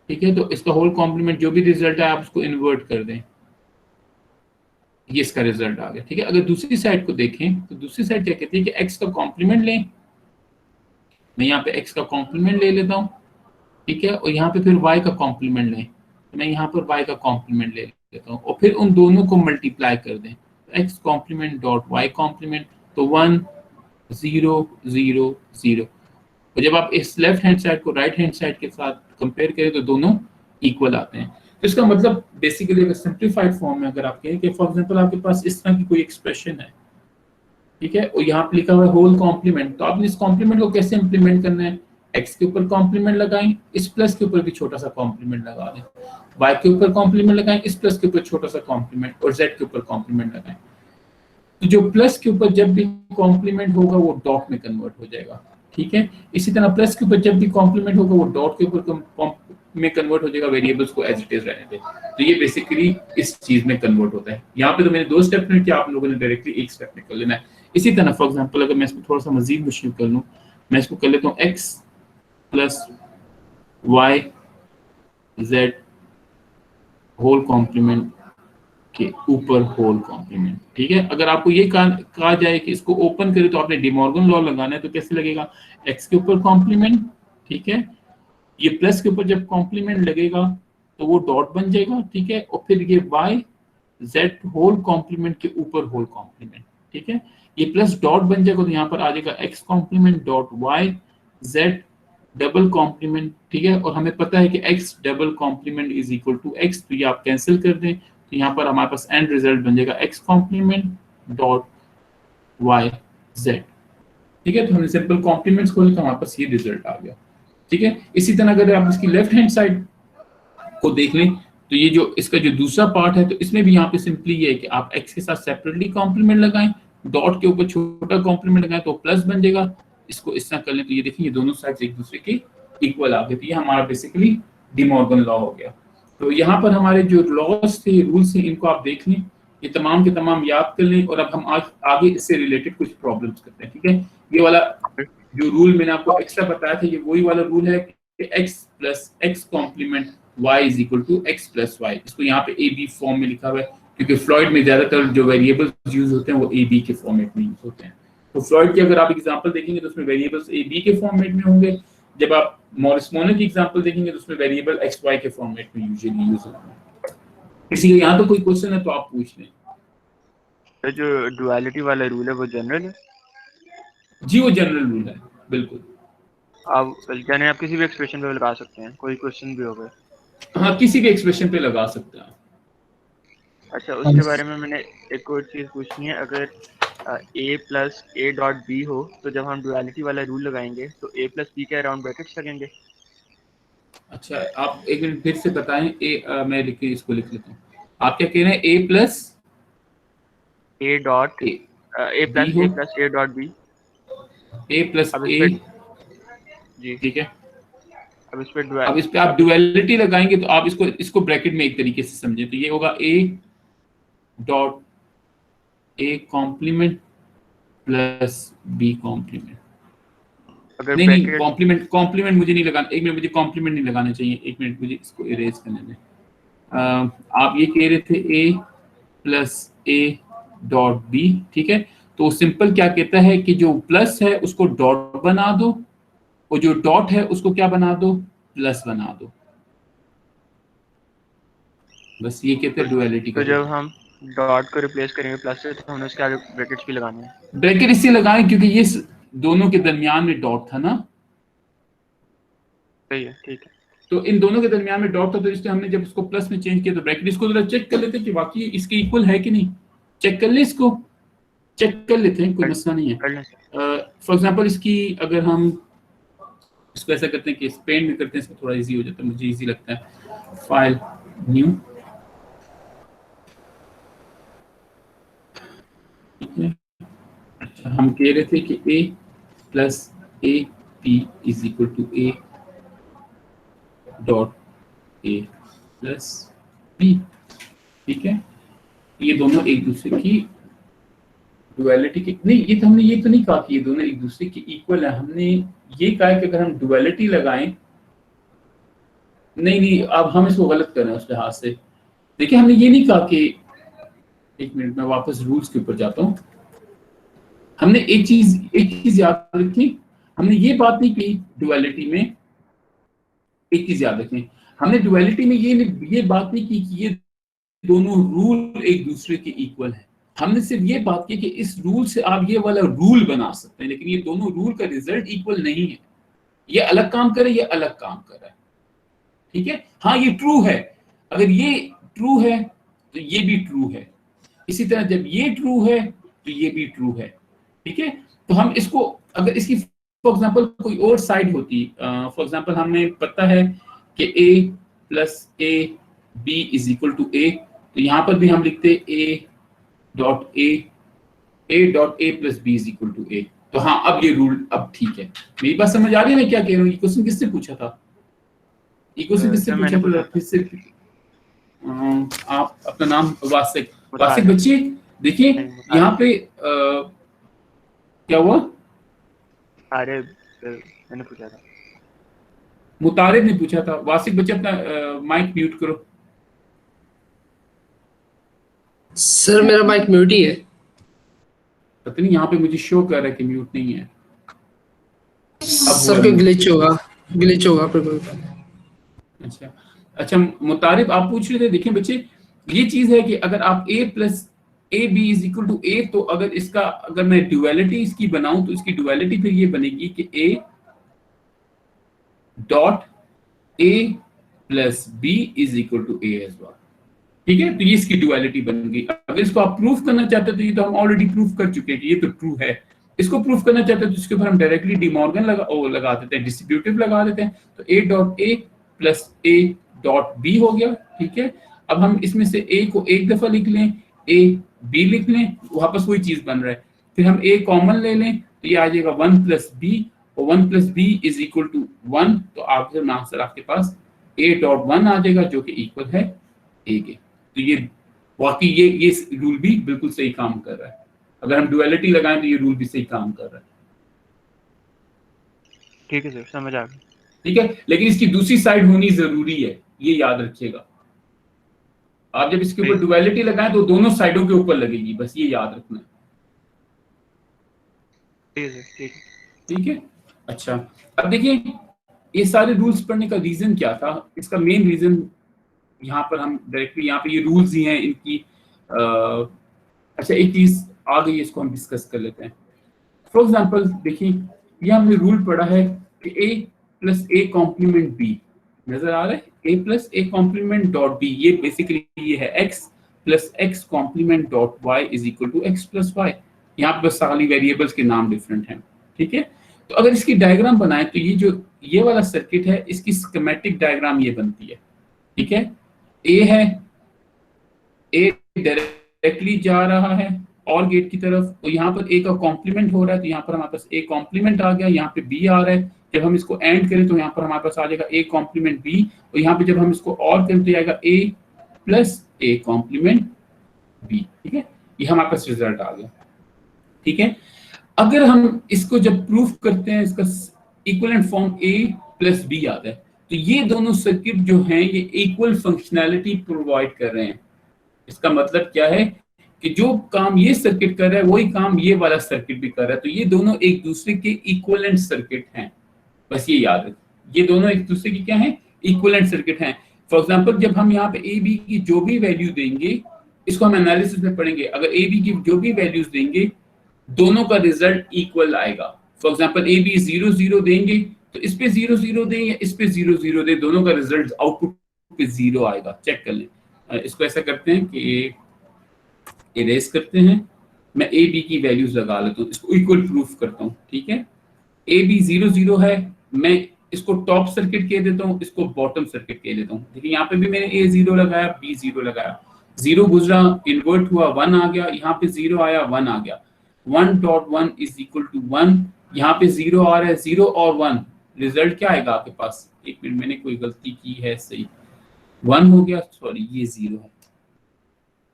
ठीक है, तो इसका होल कॉम्प्लीमेंट जो भी रिजल्ट है आप उसको इन्वर्ट कर दें, ये इसका रिजल्ट आ गया। ठीक है, अगर दूसरी साइड को देखें तो दूसरी साइड क्या कहती है कि x का कॉम्प्लीमेंट लें, मैं यहाँ पे x का कॉम्प्लीमेंट ले लेता हूँ। ठीक है, और यहाँ पे फिर y का कॉम्प्लीमेंट लें, तो मैं यहाँ पर y का कॉम्प्लीमेंट ले लेता हूँ और फिर उन दोनों को मल्टीप्लाई कर दें, तो x complement dot y complement, तो 1 0 0 0। और जब आप इस लेफ्ट हैंड साइड को राइट हैंड साइड के साथ कंपेयर करें तो दोनों इक्वल आते हैं। तो इसका मतलब बेसिकली अगर सिंप्लीफाइड फॉर्म में अगर आप कहें कि फॉर एग्जांपल आपके पास इस तरह की कोई एक्सप्रेशन है, ठीक है, और यहाँ पे लिखा हुआ है होल कॉम्प्लीमेंट, तो आपने इस कॉम्प्लीमेंट को कैसे इंप्लीमेंट करना है, x के ऊपर कॉम्प्लीमेंट लगाएं, इस प्लस के ऊपर भी छोटा सा कॉम्प्लीमेंट लगा दें, y के ऊपर कॉम्प्लीमेंट लगाएं, इस प्लस के ऊपर छोटा सा कॉम्प्लीमेंट, और z के ऊपर कॉम्प्लीमेंट लगाएं। तो जो प्लस के ऊपर जब भी कॉम्प्लीमेंट होगा वो डॉट में कन्वर्ट हो जाएगा। ठीक है, इसी तरह प्लस के ऊपर जब भी कॉम्प्लीमेंट होगा वो डॉट के ऊपर में कन्वर्ट हो जाएगा, वेरिएबल्स को एज इट इज रहने दें। तो ये बेसिकली इस चीज में कन्वर्ट होता है। यहाँ पे तो मैंने दो स्टेप में किया, आप लोगों ने डायरेक्टली एक स्टेप में कर लेना है। इसी तरह फॉर एग्जांपल अगर मैं इसको थोड़ा सा मजीद मुश्किल कर लूं, मैं इसको कर लेता हूँ x plus y z whole complement के ऊपर होल कॉम्प्लीमेंट। ठीक है, अगर आपको ये कहा जाए कि इसको ओपन करें तो आपने डिमॉर्गन लॉ लगाना है, तो कैसे लगेगा, x के ऊपर कॉम्प्लीमेंट, ठीक है, ये प्लस के ऊपर जब कॉम्प्लीमेंट लगेगा तो वो डॉट बन जाएगा। ठीक है, और फिर ये y z होल कॉम्प्लीमेंट के ऊपर होल कॉम्प्लीमेंट। ठीक है, ये प्लस डॉट बन जाएगा तो यहाँ पर आ जाएगा x complement dot y z double complement. ठीक है, और हमें पता है कि x double complement is equal to x, तो ये आप कैंसिल कर दें, तो यहाँ पर हमारे पास एंड रिजल्ट बन जाएगा x complement dot y z। ठीक है, तो हमने सिंपल कॉम्प्लीमेंट्स खोले तो हमारे पास ये रिजल्ट आ गया। ठीक है, इसी तरह अगर आप इसकी लेफ्ट हैंड साइड को देख लें तो ये जो इसका जो दूसरा पार्ट है, तो इसमें भी यहाँ पे सिंपली ये है कि आप x के साथ सेपरेटली कॉम्प्लीमेंट लगाएं, डॉट के ऊपर छोटा कॉम्प्लीमेंट लगाएं तो प्लस बन जाएगा। इसको इस तरह कर लें तो ये देखिए ये दोनों साइड्स एक दूसरे के इक्वल आ गए, तो ये हमारा बेसिकली डिमॉर्गन लॉ हो गया। तो यहाँ पर हमारे जो लॉज थे, रूल्स थे, इनको आप देख लें, ये तमाम के तमाम याद कर लें, और अब हम आज आगे इससे रिलेटेड कुछ प्रॉब्लम्स करते हैं। ठीक है, ये वाला जो रूल मैंने आपको एक्स्ट्रा बताया था, ये वही वाला रूल है कि x plus x complement y is equal to x plus Y. इसको यहाँ पे a b फॉर्म में लिखा हुआ है क्योंकि फ्लॉयड में ज्यादातर जो वेरिएबल्स यूज होते हैं वो a b के फॉर्मेट में यूज होते हैं। तो फ्लॉयड की अगर आप एग्जांपल देखेंगे तो उसमें वेरिएबल्स a b के फॉर्मेट में होंगे, जब आप मॉरिस मोनो की एग्जांपल देखेंगे तो उसमें वेरिएबल x y के फॉर्मेट में यूजुअली यूज होते हैं। किसी का यहाँ तो कोई क्वेश्चन है तो आप पूछ लें। तो जो डुअलिटी वाला रूल है वो जनरल है? जी वो जनरल रूल है, बिल्कुल। आप यानी आप किसी भी एक्सप्रेशन पे लगा सकते हैं, कोई क्वेश्चन भी होगा? हाँ, किसी भी एक्सप्रेशन पे लगा सकते हैं। अच्छा, उसके बारे में मैंने एक और चीज़ पूछनी है। अगर a plus A dot B हो तो जब हम डुअलिटी वाला रूल लगाएंगे तो a प्लस बी के अराउंड ब्रैकेट्स लगेंगे? अच्छा, आप एक मिनट फिर से बताएं। मैं लिख के इसको लिख लेता हूँ। आप क्या कह रहे हैं, a plus A dot A plus A dot B, a plus A, जी ठीक है। अब इस पे आप डुअलिटी लगाएंगे तो आप इसको ब्रैकेट में एक तरीके से समझें तो ये होगा a dot a complement plus b complement. नहीं, कॉम्प्लीमेंट मुझे नहीं लगाना, एक मिनट, मुझे कॉम्प्लीमेंट नहीं लगाना चाहिए, एक मिनट मुझे इसको इरेज करने दें। आप ये कह रहे थे a plus a dot b, ठीक है, तो सिंपल क्या कहता है कि जो प्लस है उसको डॉट बना दो और जो डॉट है उसको क्या बना दो, प्लस बना दो। बस ये कहते हैं डुअलिटी का। तो जब हम डॉट को रिप्लेस करेंगे प्लस से तो हमें उसके आगे ब्रैकेट्स भी लगाने हैं। ब्रैकेट इसलिए लगाएं क्योंकि ये दोनों के दरमियान में डॉट था ना, सही है, ठीक है। तो इन दोनों के दरमियान में डॉट था, तो इसलिए हमने जब इसको प्लस में चेंज किया तो ब्रैकेट, इसको जरा चेक कर लेते हैं कि वाकई इसके इक्वल है कि नहीं। चेक कर ले, इसको चेक कर लेते हैं, कोई मसला नहीं है। कर लें सर। फॉर एग्जांपल इसकी अगर हम इसको ऐसा करते हैं कि पेंट में करते हैं, इसको थोड़ा इजी हो जाता है, मुझे इजी लगता है। फाइल न्यू, ठीक है। अच्छा, हम कह रहे थे कि a plus A P is equal to A dot A plus B, ठीक है। ये दोनों एक दूसरे की डुअलिटी की नहीं, ये तो हमने ये तो नहीं कहा कि ये दोनों एक दूसरे के इक्वल है, हमने ये कहा है कि अगर हम डुअलिटी लगाएं, नहीं अब हम इसको गलत कर रहे हैं उस लिहाज से। देखिए हमने ये नहीं कहा कि, एक मिनट में वापस रूल्स के ऊपर जाता हूं। हमने एक चीज याद रखी, हमने ये बात नहीं की डुअलिटी में, एक चीज याद रखें, हमने डुअलिटी में ये बात नहीं की कि ये दोनों रूल एक दूसरे के इक्वल है। हमने सिर्फ ये बात की कि इस रूल से आप ये वाला रूल बना सकते हैं, लेकिन ये दोनों रूल का रिजल्ट इक्वल नहीं है। ये अलग काम करे, ये अलग काम कर रहा है, ठीक है। हाँ ये ट्रू है, अगर ये ट्रू है तो ये भी ट्रू है, इसी तरह जब ये ट्रू है तो ये भी ट्रू है, ठीक है। तो हम इसको, अगर इसकी फॉर एग्जांपल कोई और साइड होती, फॉर एग्जांपल हमें पता है कि a plus A B is equal to A, तो यहाँ पर भी हम लिखते a dot A plus B is equal to A. तो हाँ अब ये रूल अब ठीक है। मेरी बात समझ आ रही है मैं क्या कह रहा हूँ? ये क्वेश्चन किससे पूछा था? ये क्वेश्चन किससे पूछा था? फिर से आप अपना नाम वासिक बच्चे देखिए यहाँ पे क्या हुआ? अरे मैंने पूछा था, मुतारिद ने पूछा था। वासिक बच्चे अपना माइक म्यूट करो। सर मेरा माइक म्यूट ही है। पता नहीं यहाँ पे मुझे शो कर रहा है कि म्यूट नहीं है। सर का ग्लिच होगा फिर। अच्छा मुतारिब आप पूछ रहे थे। देखिए बच्चे ये चीज है कि अगर आप a plus A B is equal to A, तो अगर मैं ड्युअलिटी इसकी बनाऊं तो इसकी ड्युअलिटी फिर ये बनेगी कि a dot a plus b is equal to a as well, ठीक है। तो ये इसकी ड्युअलिटी बन गई। अगर इसको आप प्रूफ करना चाहते हो तो ये तो हम ऑलरेडी प्रूफ कर चुके हैं कि ये तो ट्रू है। इसको प्रूफ करना चाहते हैं तो इसके ऊपर हम डायरेक्टली डी मॉर्गन लगा देते हैं, डिस्ट्रीब्यूटिव लगा देते हैं। तो a dot a plus a dot b हो गया, ठीक है। अब हम इसमें से a को एक दफा लिख लें, a b लिख लें, वापस वही चीज बन रहा है। फिर हम a कॉमन ले लें तो ये आ जाएगा 1 प्लस b, और 1 plus b is equal to 1। तो आपके आंसर आपके पास a डॉट 1 आ जाएगा जो कि इक्वल है a के। तो ये वाकई ये रूल भी बिल्कुल सही काम कर रहा है। अगर हम डुअलिटी लगाएं तो ये रूल भी सही काम कर रहा है, ठीक है सर, समझ आ गया। ठीक है। लेकिन इसकी दूसरी साइड होनी जरूरी है, ये याद रखिएगा। आप जब इसके ऊपर डुअलिटी लगाएं तो दोनों साइडों के ऊपर लगेगी, बस ये याद रखना है, ठीक है। अच्छा अब देखिए ये सारे रूल्स पढ़ने का रीजन क्या था? इसका मेन रीजन यहाँ पर हम डायरेक्टली यहाँ पे ये रूल्स ही हैं इनकी। अच्छा एक चीज आ गई, इसको हम डिस्कस कर लेते हैं। फॉर एग्जांपल देखिए ये हमने रूल पढ़ा है कि a plus A complement b, नजर आ रहा है? a plus A complement dot b, ये बेसिकली ये है x plus x complement dot y is equal to X plus Y. यहाँ पर बस खाली वेरिएबल्स के नाम डिफरेंट हैं, ठीक है। तो अगर इसकी डायग्राम बनाए तो ये वाला सर्किट है, इसकी स्कीमेटिक डायग्राम ये बनती है, ठीक है। a है, a डायरेक्टली जा रहा है और गेट की तरफ, तो यहाँ पर a का कॉम्प्लीमेंट हो रहा है, तो यहाँ पर हमारे पास a कॉम्प्लीमेंट आ गया, यहाँ पे b आ रहा है। जब हम इसको एंड करें तो यहाँ पर हमारे पास आ जाएगा a कॉम्प्लीमेंट b, और यहाँ पे जब हम इसको और करें तो आएगा a plus a complement b, ठीक है। ये हमारे पास रिजल्ट आ गया, ठीक है। अगर हम इसको जब प्रूफ करते हैं, इसका equivalent form a plus b आता है, तो ये दोनों सर्किट जो हैं ये इक्वल फंक्शनैलिटी प्रोवाइड कर रहे हैं। इसका मतलब क्या है कि जो काम ये सर्किट कर रहा है वही काम ये वाला सर्किट भी कर रहा है, तो ये दोनों एक दूसरे के इक्विवेलेंट सर्किट हैं, बस ये याद रखें, ये दोनों एक दूसरे की क्या है, इक्विवेलेंट सर्किट हैं। फॉर एग्जांपल जब हम यहाँ पे ए बी की जो भी वैल्यू देंगे, इसको हम एनालिसिस में पढ़ेंगे, अगर ए बी की जो भी वैल्यूज देंगे दोनों का रिजल्ट इक्वल आएगा। फॉर एग्जांपल ए बी 0 0 देंगे तो इस पे 0 0 दें या इस पे 0 0 दें, दोनों का रिजल्ट आउटपुट पे 0 आएगा। चेक कर लें। इसको ऐसा करते हैं कि इरेज करते हैं, मैं ए बी की वैल्यूज लगा लेता हूँ, इसको इक्वल प्रूफ करता हूँ, ठीक है। ए बी 0 0 है, मैं इसको टॉप सर्किट कह देता हूँ, इसको बॉटम सर्किट कह देता हूँ। देखिए यहाँ पे भी मैंने ए 0 लगाया, बी 0 लगाया, 0 गुजरा, इन्वर्ट हुआ, 1 आ गया, यहाँ पे 0 आया, 1 आ गया, 1.1 इज इक्वल टू 1, यहाँ पे 0 आ रहा है, 0 और 1 रिजल्ट क्या आएगा आपके पास, एक मिनट मैंने कोई गलती की है, सही 1 हो गया, सॉरी ये 0 है,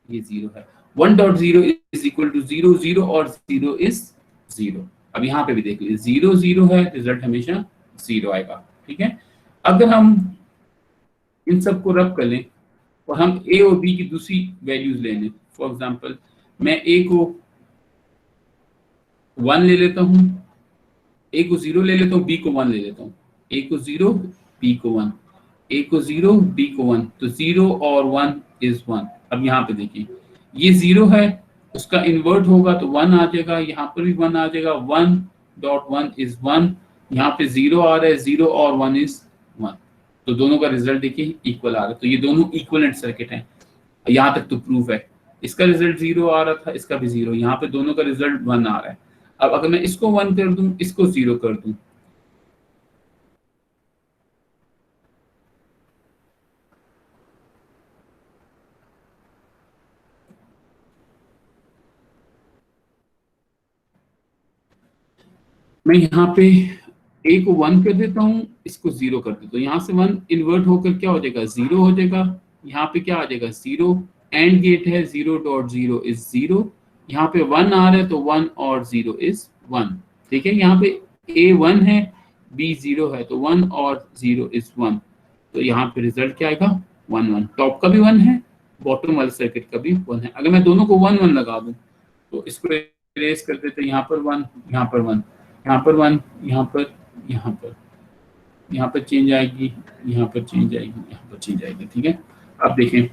ये 0 है, 1.0 इज इक्वल टू 0 0 और 0 इज 0। अब यहाँ पे भी देख लीजिए 0 0 है, रिजल्ट हमेशा 0 आएगा, ठीक है। अगर हम इन सब को रब कर लें और हम ए और बी की दूसरी वैल्यूज ले लें, फॉर एग्जांपल मैं ए को 1 ले लेता हूँ, ए को 0 ले लेता हूँ, बी को 1 ले लेता हूँ, ए को 0 बी को 1, ए को 0 बी को 1, तो 0 और 1 इज 1। अब यहाँ पे देखिए ये 0 है, उसका इन्वर्ट होगा तो 1 आ जाएगा, यहाँ पर भी 1 आ जाएगा, 1.1 इज 1, यहाँ पे 0 आ रहा है, 0 और 1 इज 1, तो दोनों का रिजल्ट देखिए इक्वल आ रहा है, तो ये दोनों इक्विवेलेंट सर्किट हैं। यहाँ तक तो प्रूफ है, इसका रिजल्ट 0 आ रहा था, इसका भी 0, यहाँ पे दोनों का रिजल्ट 1 आ रहा है। अब अगर मैं इसको 1 कर दूं, इसको 0 कर दूं, मैं यहाँ पे ए को 1 कर देता हूँ, इसको 0 कर देता हूँ, यहाँ से 1 इन्वर्ट होकर क्या हो जाएगा, 0 हो जाएगा, यहाँ पे क्या आ जाएगा 0, एंड गेट है, 0.0 इज 0, यहाँ पे 1 आ रहा है तो 1 और 0 इज 1, ठीक है। यहाँ पे ए 1 है, बी 0 है, तो 1 और 0 इज 1, तो यहाँ पे रिजल्ट क्या आएगा 1 1, टॉप का भी 1 है, बॉटम वाले सर्किट का भी 1 है। अगर मैं दोनों को 1 1 लगा दूं तो इसको इरेज कर देते हैं, यहाँ पर 1, यहाँ पर 1, यहाँ पर 1, यहाँ पर, यहाँ पर, यहाँ पर चेंज आएगी, यहाँ पर चेंज आएगी, यहाँ पर चेंज आएगी, ठीक है। अब देखें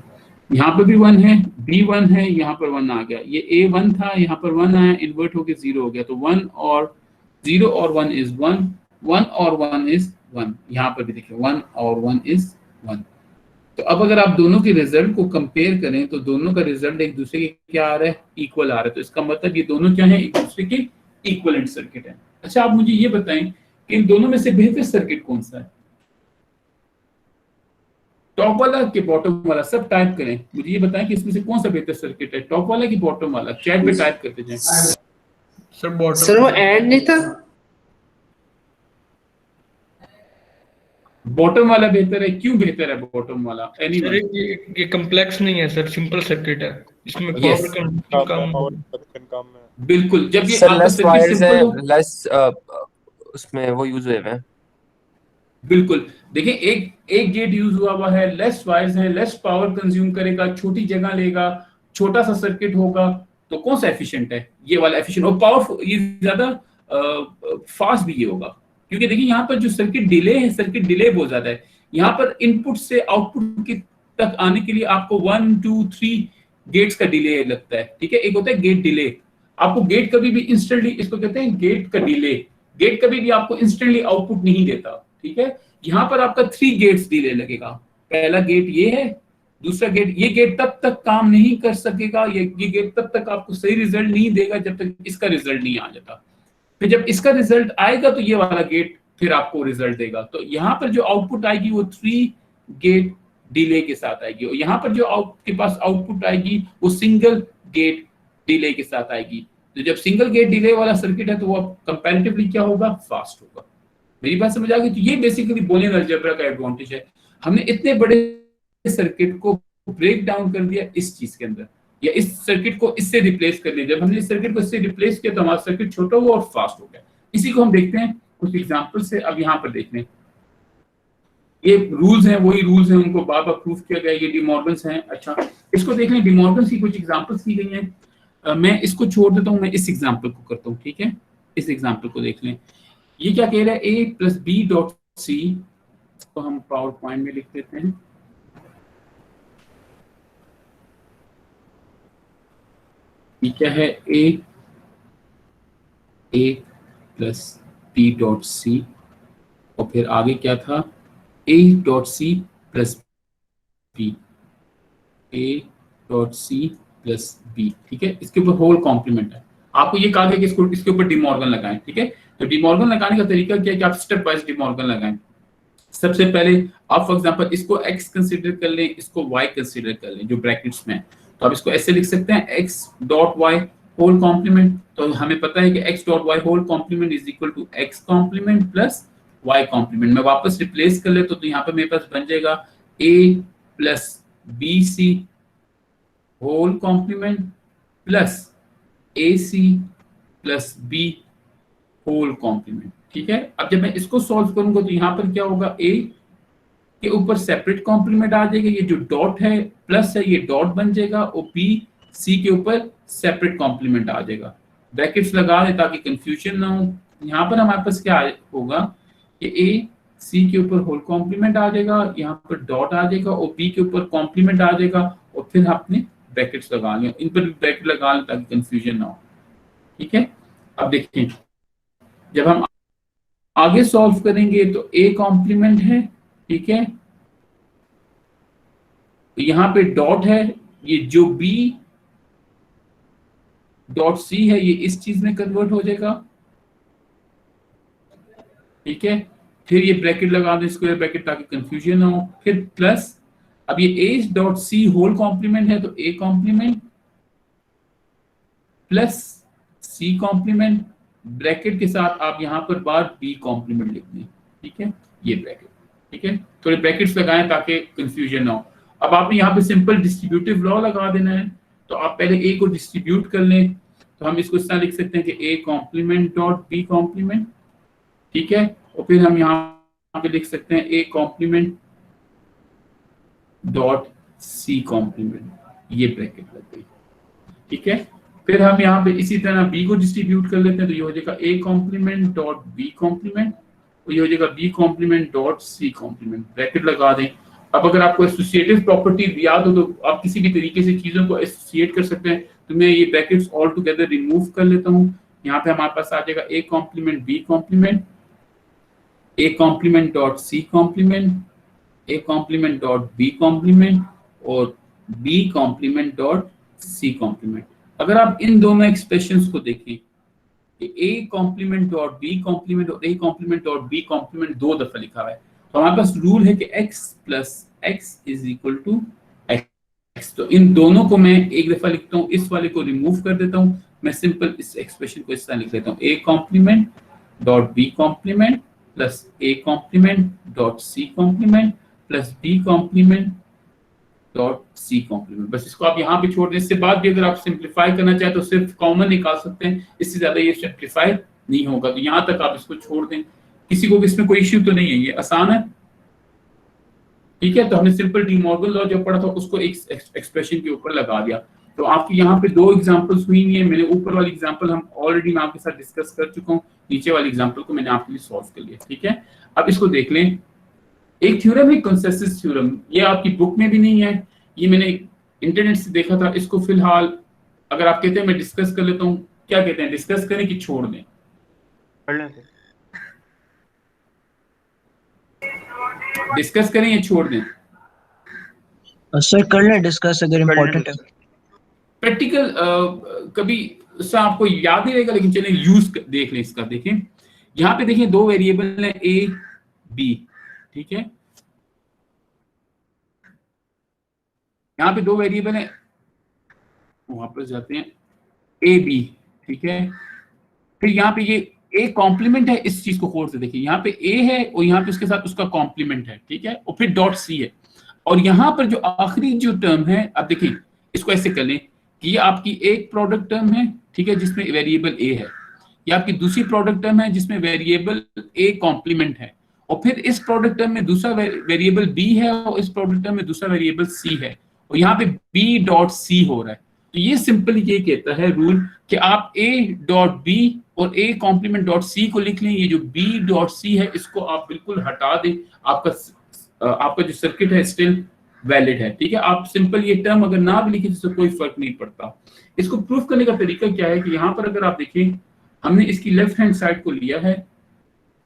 यहाँ पर भी 1 है, बी 1 है, यहाँ पर 1 आ गया, ये ए 1 था, यहाँ पर 1 आया, इन्वर्ट होकर 0 हो गया, तो 1 और 0 और 1 इज 1, 1 और 1 इज 1, यहाँ पर भी देखिए 1 और 1 इज 1। तो अब अगर आप दोनों के रिजल्ट को कंपेयर करें तो दोनों का रिजल्ट एक दूसरे के क्या आ रहा है, इक्वल आ रहा है, तो इसका मतलब ये दोनों क्या है, एक दूसरे के इक्विवेलेंट सर्किट है। अच्छा आप मुझे ये बताएं कि इन दोनों में से बेहतर सर्किट कौन सा है, टॉप वाला कि बॉटम वाला, सब टाइप करें, मुझे ये बताएं कि इसमें से कौन सा बेहतर सर्किट है, टॉप वाला कि बॉटम वाला, चैट पे टाइप करते जाएं। सर बॉटम, सर वो एंड नहीं था, बॉटम वाला बेहतर है, क्यों बेहतर है बॉटम वाला? सर ये कॉम्प्लेक्स नहीं है सर, सिंपल सर्किट है, इसमें Yes. पावर कम है। बिल्कुल, जब ये सर आपका लेस सर्किट वायर्स सिंपल हो, है, लेस उसमें वो यूज हुए हैं। बिल्कुल देखिए एक गेट यूज हुआ है, लेस वायर्स है, लेस पावर कंज्यूम करेगा, छोटी जगह लेगा, छोटा सा सर्किट होगा, तो कौन सा एफिशिएंट है, ये वाला एफिशिएंट और पावरफुल, ये ज्यादा फास्ट भी ये होगा, क्योंकि देखिए यहाँ पर जो सर्किट डिले है, सर्किट डिले बहुत ज्यादा है, यहाँ पर इनपुट से आउटपुट के तक आने के लिए आपको 1 2 3 गेट्स का डिले लगता है, ठीक है। एक होता है गेट डिले, आपको गेट कभी भी इंस्टेंटली, इसको कहते हैं गेट का डिले, गेट कभी भी आपको इंस्टेंटली आउटपुट नहीं देता, ठीक है। यहाँ पर आपका 3 गेट्स डिले लगेगा, पहला गेट ये है, दूसरा गेट, ये गेट तब तक काम नहीं कर सकेगा, ये गेट तब तक आपको सही रिजल्ट नहीं देगा जब तक इसका रिजल्ट नहीं आ जाता, फिर जब इसका रिजल्ट आएगा तो ये वाला गेट फिर आपको रिजल्ट देगा। तो यहाँ पर जो आउटपुट आएगी वो 3 गेट डिले के साथ आएगी, और यहाँ पर जो आपके पास आउटपुट आएगी वो सिंगल गेट डिले के साथ आएगी। तो जब सिंगल गेट डिले वाला सर्किट है तो वो कंपैरेटिवली क्या होगा, फास्ट होगा। मेरी बात समझ आ गई? तो ये बेसिकली बूलियन अलजेब्रा का एडवांटेज है, हमने इतने बड़े सर्किट को ब्रेक डाउन कर दिया इस चीज के अंदर, या इस सर्किट को इससे रिप्लेस कर दिया। जब हमने इस सर्किट को इससे रिप्लेस किया तो हमारा सर्किट छोटा हुआ और फास्ट हो गया। इसी को हम देखते हैं कुछ एग्जांपल से। अब यहाँ पर देख लें, ये रूल्स हैं, वही रूल्स हैं, उनको बार बार प्रूफ किया गया, ये डी मॉर्गन्स हैं। अच्छा इसको देख लें, डी मॉर्गन्स की कुछ एग्जांपल्स की गई हैं। मैं इसको छोड़ देता हूँ, मैं इस एग्जांपल को करता हूँ, ठीक है। इस एग्जांपल को देख लें, ये क्या कह रहा है, a plus B dot C, इसको हम पावर पॉइंट में लिख देते हैं। ये क्या है, a plus B dot C, और फिर आगे क्या था, a dot C plus B, a dot C plus B, ठीक है। इसके ऊपर होल कॉम्प्लीमेंट है। आपको ये कहा गया कि इसको इसके ऊपर डिमॉर्गन लगाएं, ठीक है। तो डिमॉर्गन लगाने का तरीका क्या है कि आप स्टेप वाइज डिमॉर्गन लगाएं। सबसे पहले आप फॉर एग्जांपल इसको x कंसीडर कर लें, इसको y कंसीडर कर लें जो ब्रैकेट्स में है। तो आप इसको ऐसे लिख सकते हैं x dot y whole complement. तो हमें पता है कि x dot y whole complement is equal to x complement plus y complement. मैं वापस रिप्लेस कर ले तो यहाँ पे मेरे पास बन जाएगा a plus B C whole complement plus A C plus B whole complement, ठीक है। अब जब मैं इसको सॉल्व करूंगा तो यहाँ पर क्या होगा, a के ऊपर सेपरेट कॉम्प्लीमेंट आ जाएगा, ये जो डॉट है प्लस है ये डॉट बन जाएगा, और b c के ऊपर सेपरेट कॉम्प्लीमेंट आ जाएगा। ब्रैकेट्स लगा दे ताकि कंफ्यूजन ना हो। यहाँ पर हमारे पास क्या होगा कि a c के ऊपर होल कॉम्प्लीमेंट आ जाएगा, यहाँ पर डॉट आ जाएगा, और b के ऊपर कॉम्प्लीमेंट आ जाएगा, और फिर आपने ब्रैकेट्स लगा लिया, इन पर भी ब्रैकेट लगा लें ताकि कंफ्यूजन ना हो, ठीक है। अब देखिए जब हम आगे सॉल्व करेंगे तो a कॉम्प्लीमेंट है, ठीक है, तो यहाँ पे डॉट है, ये जो b डॉट c है ये इस चीज में कन्वर्ट हो जाएगा, ठीक है। फिर ये ब्रैकेट लगा दें, स्क्वायर ब्रैकेट, ताकि कंफ्यूजन ना हो। फिर प्लस अब ये a dot c whole complement है, तो a complement plus c complement, bracket के साथ आप यहाँ पर बार b कॉम्प्लीमेंट लिख दें, ठीक है, ये ब्रैकेट, ठीक है। थोड़े ब्रैकेट्स लगाएं ताकि कंफ्यूजन ना हो। अब आपने यहाँ पे सिंपल डिस्ट्रीब्यूटिव लॉ लगा देना है, तो आप पहले a को डिस्ट्रीब्यूट कर लें। तो हम इसको इस तरह लिख सकते हैं कि a complement dot b complement, ठीक है, और फिर हम यहाँ पे लिख सकते हैं a complement dot c complement, ये ब्रैकेट लग गई, ठीक है। फिर हम यहाँ पे इसी तरह b को डिस्ट्रीब्यूट कर लेते हैं, तो ये हो जाएगा a complement dot b complement, और ये हो जाएगा b complement dot c complement, bracket लगा दें। अब अगर आपको एसोसिएटिव प्रॉपर्टी याद हो तो आप किसी भी तरीके से चीजों को एसोसिएट कर सकते हैं। तो मैं ये ब्रैकेट्स ऑल टुगेदर रिमूव कर लेता हूँ। यहाँ पे हमारे पास आ जाएगा a complement b complement, a complement dot c complement, a complement dot b complement, और b complement dot c complement. अगर आप इन दोनों एक्सप्रेशंस को देखें कि a complement dot b complement और a complement dot b complement दो दफा लिखा हुआ है, तो हमारे पास रूल है कि x plus x is equal to x। तो इन दोनों को मैं एक दफा लिखता हूँ, इस वाले को रिमूव कर देता हूँ, मैं सिंपल इस एक्सप्रेशन को इस तरह लिख लेता हूँ, a complement dot b complement plus a complement dot c complement plus b complement dot c complement. बस इसको आप यहाँ पे छोड़ दें। इससे बाद भी अगर आप सिंप्लीफाई करना चाहें तो सिर्फ कॉमन निकाल सकते हैं, इससे ज्यादा ये सिंप्लीफाई नहीं होगा। तो यहाँ तक आप इसको छोड़ दें, किसी को भी इसमें कोई इश्यू तो नहीं है, ये आसान है, ठीक है। तो हमने सिंपल डी मॉर्गन लॉ जो पढ़ा था उसको एक एक्सप्रेशन के ऊपर लगा दिया। तो आपकी यहाँ पे दो एग्जांपल्स हुई है। मैंने ऊपर वाली एग्जांपल हम ऑलरेडी मैं आपके साथ डिस्कस कर चुका हूँ, नीचे वाली एग्जांपल को मैंने आपके लिए सॉल्व कर लिया, ठीक है। अब इसको देख लें, एक थ्योरम है कंसेंसस थ्योरम, ये आपकी बुक में भी नहीं है, ये मैंने इंटरनेट से देखा था। इसको फिलहाल अगर आप कहते हैं मैं डिस्कस कर लेता हूँ, क्या कहते हैं, डिस्कस करें कि छोड़ दें? डिस्कस करें या छोड़ दें? सर कर लें डिस्कस, अगर इम्पोर्टेंट है। प्रैक्टिकल कभी उससे आपको याद ही रहेगा, लेकिन चलिए यूज देख लें इसका। देखें यहाँ पे, देखिए दो वेरिएबल है a b, ठीक है, यहाँ पे दो वेरिएबल है, वापस जाते हैं, a b, ठीक है। फिर यहाँ पे ये a कॉम्प्लीमेंट है, इस चीज को गौर से देखिए, यहाँ पे a है और यहाँ पे उसके साथ उसका कॉम्प्लीमेंट है, ठीक है, और फिर डॉट c है। और यहाँ पर जो आखिरी जो टर्म है, अब देखिए इसको ऐसे कर लें कि ये आपकी एक प्रोडक्ट टर्म है, ठीक है, जिसमें वेरिएबल a है, ये आपकी दूसरी प्रोडक्ट टर्म है जिसमें वेरिएबल a कॉम्प्लीमेंट है, और फिर इस प्रोडक्ट टर्म में दूसरा वेरिएबल b है, और इस प्रोडक्ट टर्म में दूसरा वेरिएबल c है, और यहाँ पे b डॉट c हो रहा है। तो ये सिंपल ये कहता है रूल कि आप a डॉट बी और a कॉम्प्लीमेंट डॉट सी को लिख लें, ये जो b डॉट सी है इसको आप बिल्कुल हटा दें, आपका जो सर्किट है स्टिल वैलिड है। ठीक है, आप सिंपल ये टर्म अगर ना भी लिखें तो कोई फर्क नहीं पड़ता। इसको प्रूफ करने का तरीका क्या है कि यहाँ पर अगर आप देखें हमने इसकी लेफ्ट हैंड साइड को लिया है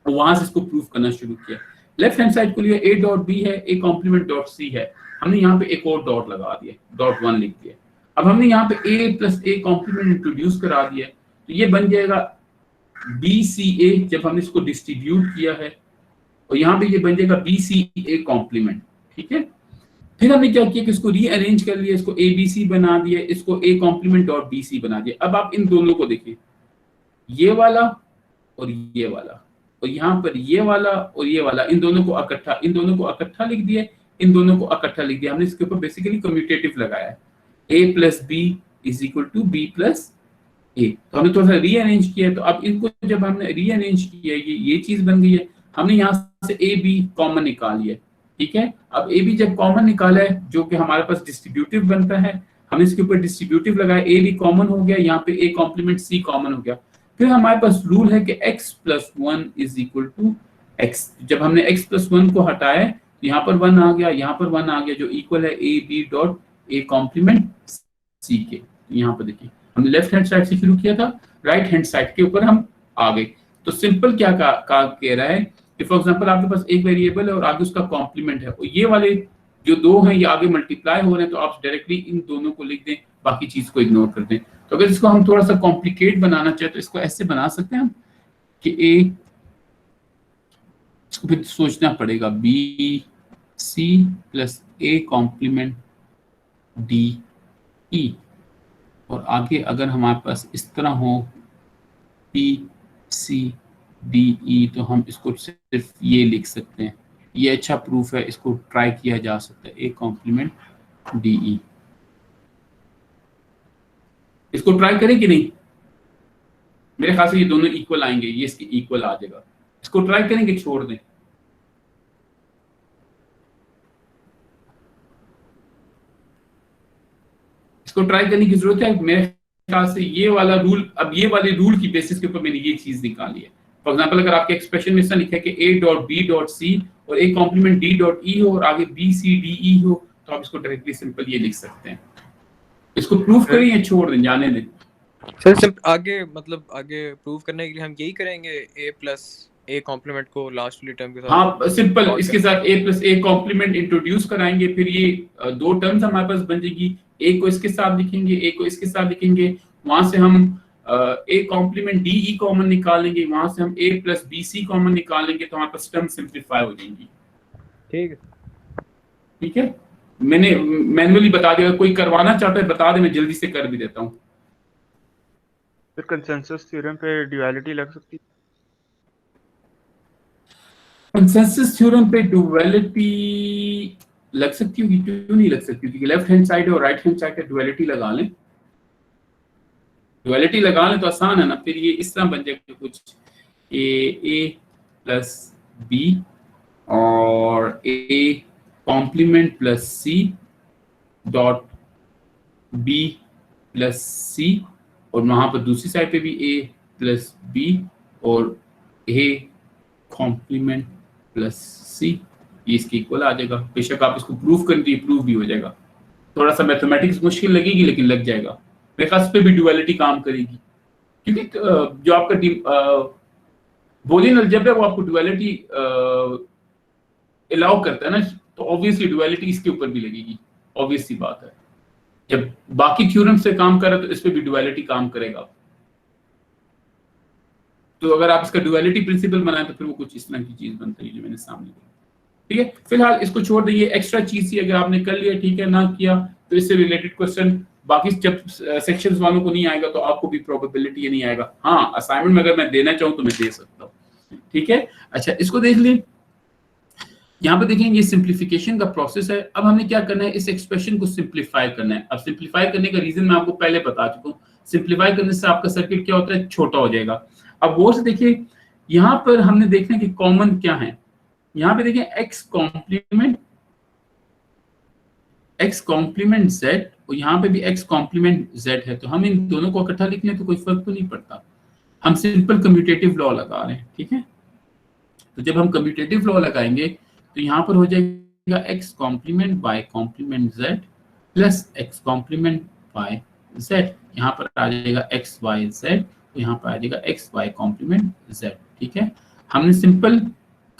और वहां से इसको प्रूफ करना शुरू किया। लेफ्ट हैंड साइड को लिया a डॉट बी है, a कॉम्प्लीमेंट डॉट सी है, हमने यहाँ पे एक और डॉट लगा दिया, डॉट 1 लिख दिया। अब हमने यहाँ पे a plus a complement introduce करा दिया, तो ये बन जाएगा BCA जब हमने इसको डिस्ट्रीब्यूट किया है, और यहाँ पे ये बन जाएगा BCA कॉम्प्लीमेंट। ठीक है, फिर हमने क्या किया कि इसको रीअरेंज कर लिया, इसको ABC बना दिया, इसको a कॉम्प्लीमेंट डॉट BC बना दिया। अब आप इन दोनों को देखिए, ये वाला और ये वाला, और यहाँ पर ये वाला और ये वाला, इन दोनों को इकट्ठा लिख दिया, इन दोनों को इकट्ठा लिख दिया। हमने इसके ऊपर बेसिकली कम्यूटेटिव लगाया है, a plus B is equal to B plus A. तो हमने थोड़ा सा रीअरेंज किया, तो अब इनको जब हमने रीअरेंज किया ये चीज बन गई है। हमने यहाँ से ए बी कॉमन निकाल लिया। ठीक है, अब ए बी जब कॉमन निकाला है जो कि हमारे पास डिस्ट्रीब्यूटिव बनता है, हमने इसके ऊपर डिस्ट्रीब्यूटिव लगाया, ए बी कॉमन हो गया, यहाँ पे a कॉम्प्लीमेंट सी कॉमन हो गया। फिर हमारे पास रूल है कि x plus 1 is equal to x। जब हमने x प्लस 1 को हटाया, यहाँ पर 1 आ गया, यहाँ पर 1 आ गया, जो इक्वल है a b dot a complement c के। यहाँ पर देखिए हमने लेफ्ट हैंड साइड से शुरू किया था, राइट हैंड साइड के ऊपर हम आ गए। तो सिंपल क्या कह रहा है कि फॉर एग्जांपल आपके पास एक वेरिएबल है और आगे उसका कॉम्प्लीमेंट है, और ये वाले जो दो हैं ये आगे मल्टीप्लाई हो रहे हैं, तो आप डायरेक्टली इन दोनों को लिख दें, बाकी चीज को इग्नोर कर दें। तो अगर इसको हम थोड़ा सा कॉम्प्लिकेट बनाना चाहे तो इसको ऐसे बना सकते हैं हम कि इसको फिर सोचना पड़ेगा B C plus A complement D E, और आगे अगर हमारे पास इस तरह हो बी सी डी ई, तो हम इसको सिर्फ ये लिख सकते हैं। ये अच्छा प्रूफ है, इसको ट्राई किया जा सकता है, ए कॉम्प्लीमेंट डी ई। इसको ट्राई करें कि नहीं? मेरे ख्याल से ये दोनों इक्वल आएंगे, ये इसके इक्वल आ जाएगा। इसको ट्राई करेंगे, छोड़ दें? इसको ट्राई करने की जरूरत है। मेरे ख्याल से ये वाला रूल, अब ये वाले रूल की बेसिस के ऊपर मैंने ये चीज निकाली है। फॉर एग्जाम्पल अगर आपके एक्सप्रेशन में ऐसा लिखा है कि a dot B dot C और a complement d dot E हो और आगे b c d e हो, तो आप इसको डायरेक्टली सिंपल ये लिख सकते हैं। इसको प्रूफ करें या छोड़ दें, जाने दें? सर आगे मतलब आगे प्रूव करने के लिए हम यही करेंगे, a प्लस a कॉम्प्लीमेंट को लास्ट वाली टर्म के साथ। हाँ सिंपल, इसके साथ a plus a complement introduce कराएंगे, फिर ये दो टर्म्स हमारे पास बन जाएगी। a को इसके साथ लिखेंगे, a को इसके साथ लिखेंगे, वहां से हम a complement D E common निकालेंगे, वहां से हम a plus B C common निकालेंगे, तो हमारे पास टर्म सिंप्लीफाई हो जाएंगी। ठीक है, ठीक है, मैंने मैनुअली बता दिया, कोई करवाना चाहता है बता दे, मैं जल्दी से कर भी देता हूँ। फिर कंसेंसस थ्योरम पे ड्युअलिटी लग सकती है? कंसेंसस थ्योरम पे ड्युअलिटी लग सकती होगी, क्यों नहीं लग सकती? क्योंकि लेफ्ट हैंड साइड और राइट हैंड साइड का ड्युअलिटी लगा लें, ड्युअलिटी लगा लें तो आसान है ना। फिर ये इस तरह बन जाएगा कुछ a प्लस बी और a complement plus c dot b plus c, और वहां पर दूसरी साइड पे भी a प्लस b और a कॉम्प्लीमेंट प्लस c, ये इसके इक्वल आ जाएगा। बेशक आप इसको प्रूफ करें तो ये प्रूफ भी हो जाएगा। थोड़ा सा मैथमेटिक्स मुश्किल लगेगी लेकिन लग जाएगा। मेरे ख्याल पे भी ड्युअलिटी काम करेगी, क्योंकि जो आपका बोलियन अलजेब्रा वो आपको ड्युअलिटी अलाउ करता है ना, तो ऑब्वियसली ड्युअलिटी इसके ऊपर भी लगेगी, ऑब्वियस सी बात है। जब बाकी थ्योरम से काम कर रहा है तो इस पे भी ड्युअलिटी काम करेगा। तो अगर आप इसका ड्युअलिटी प्रिंसिपल बनाए तो फिर वो कुछ इस तरह की चीज बनती है जो मैंने सामने दी। ठीक है, फिलहाल इसको छोड़ दीजिए, एक्स्ट्रा चीज थी, अगर आपने कर लिया ठीक है, ना किया तो इससे रिलेटेड क्वेश्चन बाकी जब सेक्शंस वालों को नहीं आएगा तो आपको भी प्रोबेबिलिटी ये नहीं आएगा। हाँ, असाइनमेंट में अगर मैं देना चाहूँ तो मैं दे सकता हूँ। ठीक है, अच्छा इसको देख लें। यहाँ पे देखेंगे ये सिंप्लीफिकेशन का प्रोसेस है। अब हमने क्या करना है, इस एक्सप्रेशन को सिंप्लीफाई करना है। अब सिंप्लीफाई करने का रीजन मैं आपको पहले बता चुका हूँ। सिंप्लीफाई करने से आपका सर्किट क्या होता है, छोटा हो जाएगा। अब वो से देखिए, यहाँ पर हमने देखना है कि कॉमन क्या है। यहाँ पे देखिए x complement x complement z और यहाँ पे भी x कॉम्प्लीमेंट z है, तो हम इन दोनों को इकट्ठा लिख लें तो कोई फर्क तो नहीं पड़ता, हम सिंपल कम्यूटेटिव लॉ लगा रहे हैं, ठीक है। तो जब हम कम्यूटेटिव लॉ लगाएंगे तो यहाँ पर हो जाएगा x complement y complement z plus x complement y z, यहाँ पर आ जाएगा x y z, तो यहाँ पर आ जाएगा x y कॉम्प्लीमेंट z, ठीक है। हमने सिंपल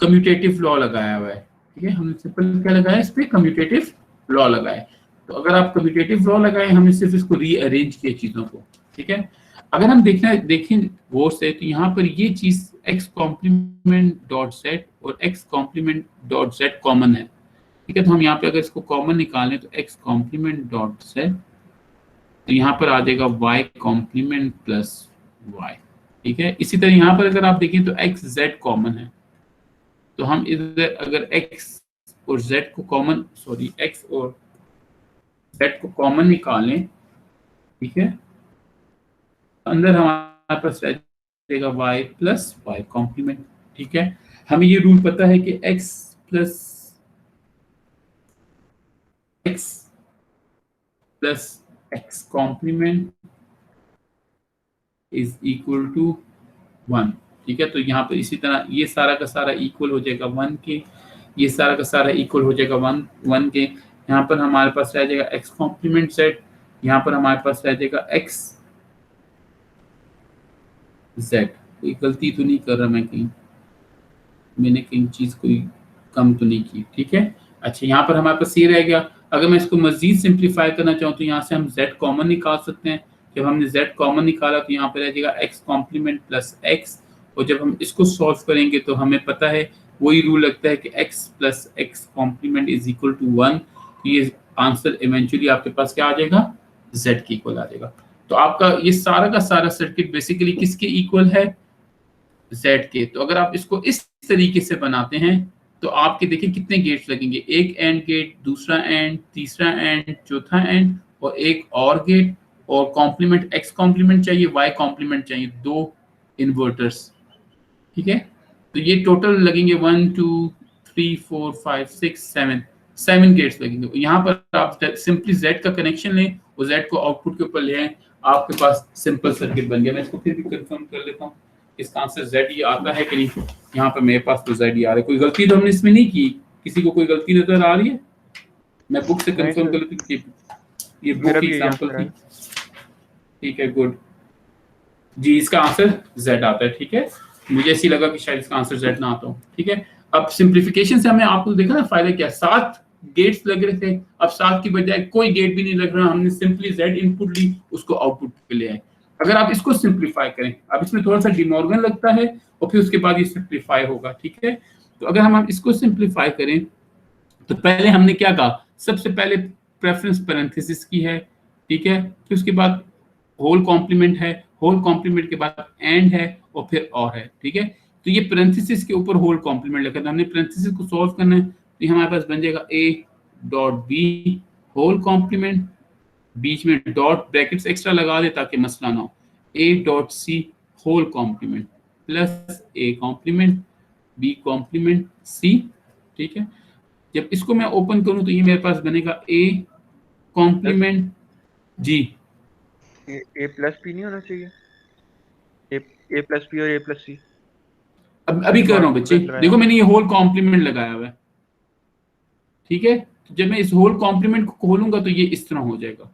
कम्यूटेटिव लॉ लगाया हुआ है, ठीक है, हमने सिंपल क्या लगाया, इस पे कम्यूटेटिव लॉ लगाए। तो अगर आप कम्यूटेटिव लॉ लगाए, हमने सिर्फ इसको रीअरेंज किया चीजों को, ठीक है। अगर हम देखें गौर से, तो यहाँ पर ये चीज x कॉम्प्लीमेंट डॉट z और x complement dot z common है, ठीक है। तो हम यहाँ पे अगर इसको कॉमन निकालें तो x कॉम्प्लीमेंट डॉट z, तो यहाँ पर आ जाएगा y कॉम्प्लीमेंट प्लस y, ठीक है। इसी तरह यहाँ पर अगर आप देखें तो x z कॉमन है, तो हम इधर अगर x और z को कॉमन, सॉरी x और z को कॉमन निकालें, ठीक है, अंदर हमारे पास रह जाएगा y प्लस y कॉम्प्लीमेंट, ठीक है। हमें ये रूल पता है कि x plus x complement is equal to 1, ठीक है। तो यहाँ पर इसी तरह ये सारा का सारा इक्वल हो जाएगा 1 के, ये सारा का सारा इक्वल हो जाएगा 1 के। यहाँ पर हमारे पास रह जाएगा x कॉम्प्लीमेंट z, यहाँ पर हमारे पास रह जाएगा x z। कोई गलती तो नहीं कर रहा मैं, कहीं मैंने कहीं चीज कोई कम तो नहीं की, ठीक है। अच्छा, यहाँ पर हमारे पास ये रह गया। अगर मैं इसको मजीद सिंप्लीफाई करना चाहूँ तो यहाँ से हम z कॉमन निकाल सकते हैं। जब हमने z कॉमन निकाला तो यहाँ पे रह जाएगा x कॉम्प्लीमेंट प्लस x, और जब हम इसको सॉल्व करेंगे तो हमें पता है वही रूल लगता है कि x plus x complement is equal to 1, तो ये आंसर इवेंचुअली आपके पास क्या आ जाएगा, z के इक्वल आ जाएगा। तो आपका ये सारा का सारा सर्किट बेसिकली किसके इक्वल है, z के। तो अगर आप इसको इस तरीके से बनाते हैं तो आपके देखिए कितने गेट्स लगेंगे, एक एंड गेट, दूसरा एंड, तीसरा एंड, चौथा एंड और एक और गेट, और कॉम्प्लीमेंट x कॉम्प्लीमेंट चाहिए, y कॉम्प्लीमेंट चाहिए, 2 इन्वर्टर्स, ठीक है। तो ये टोटल लगेंगे 1 2 3 4 5 6 7 गेट्स लगेंगे। यहाँ पर आप सिंपली z का कनेक्शन लें और z को आउटपुट के ऊपर ले आए, आपके पास सिंपल सर्किट बन गया। मैं इसको फिर भी कंफर्म कर लेता हूँ, इसका आंसर z ही आता है कि नहीं। यहाँ पर मेरे पास तो z ही आ रहा है, कोई गलती तो हमने इसमें नहीं की। किसी को कोई गलती नजर आ रही है? मैं बुक से कंफर्म कर लेता हूँ, ये बुक की एग्जांपल थी, ठीक है, गुड जी। इसका आंसर z आता है, ठीक है। मुझे ऐसी लगा कि शायद इसका आंसर z ना आता हो, ठीक है। अब सिंप्लीफिकेशन से हमें आपको देखा ना फायदा क्या, 7 गेट्स लग रहे थे, अब 7 की बजाय कोई गेट भी नहीं लग रहा, हमने सिंपली z इनपुट ली, उसको आउटपुट पे ले आए। अगर आप इसको सिंप्लीफाई करें, अब इसमें थोड़ा सा डिमॉर्गन लगता है और फिर उसके बाद ये सिंप्लीफाई होगा, ठीक है। तो अगर हम इसको सिंप्लीफाई करें तो पहले हमने क्या कहा, सबसे पहले प्रेफरेंस पैरेंथेसिस की है, ठीक है, फिर उसके बाद होल कॉम्प्लीमेंट है, होल कॉम्प्लीमेंट के बाद एंड है और फिर और है, ठीक है। तो ये पैरेंथेसिस के ऊपर होल कॉम्प्लीमेंट लिखा था, हमने पैरेंथेसिस को सॉल्व करना है, तो हमारे पास बन जाएगा a dot b whole complement, बीच में डॉट ब्रैकेट्स एक्स्ट्रा लगा दे ताकि मसला ना हो, a dot c whole complement plus a complement b complement c, ठीक है। जब इसको मैं ओपन करूं तो ये मेरे पास बनेगा a complement g, A plus P नहीं होना चाहिए, ए प्लस पी और ए प्लस सी। अभी कर रहा हूँ बच्चे, देखो मैंने ये होल कॉम्प्लीमेंट लगाया हुआ है, ठीक है। तो जब मैं इस होल कॉम्प्लीमेंट को खोलूंगा तो ये इस तरह हो जाएगा।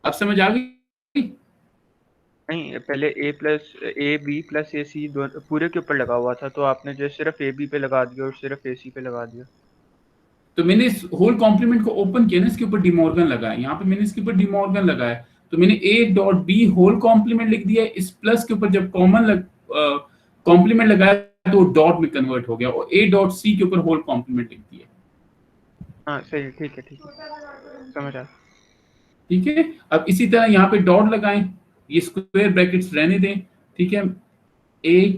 अब समझ आ गई? नहीं, पहले ए बी प्लस ए सी पूरे के ऊपर लगा हुआ था, तो आपने जो सिर्फ ए बी पे लगा दिया और सिर्फ ए सी पे लगा दिया। तो मैंने इस होल कॉम्प्लीमेंट को ओपन किया ना, इसके ऊपर डिमॉर्गन लगाया, यहाँ पे मैंने इसके ऊपर डिमॉर्गन लगाया, तो मैंने a dot B whole complement लिख दिया, इस प्लस के ऊपर जब कॉमन कॉम्प्लीमेंट लगाया तो डॉट में कन्वर्ट हो गया, और a डॉट सी के ऊपर होल कॉम्प्लीमेंट लिख दिया। हाँ सही है, ठीक है, समझ आ, ठीक है। अब इसी तरह यहाँ पे डॉट लगाएं, ये स्क्वायर ब्रैकेट्स रहने दें, ठीक है, a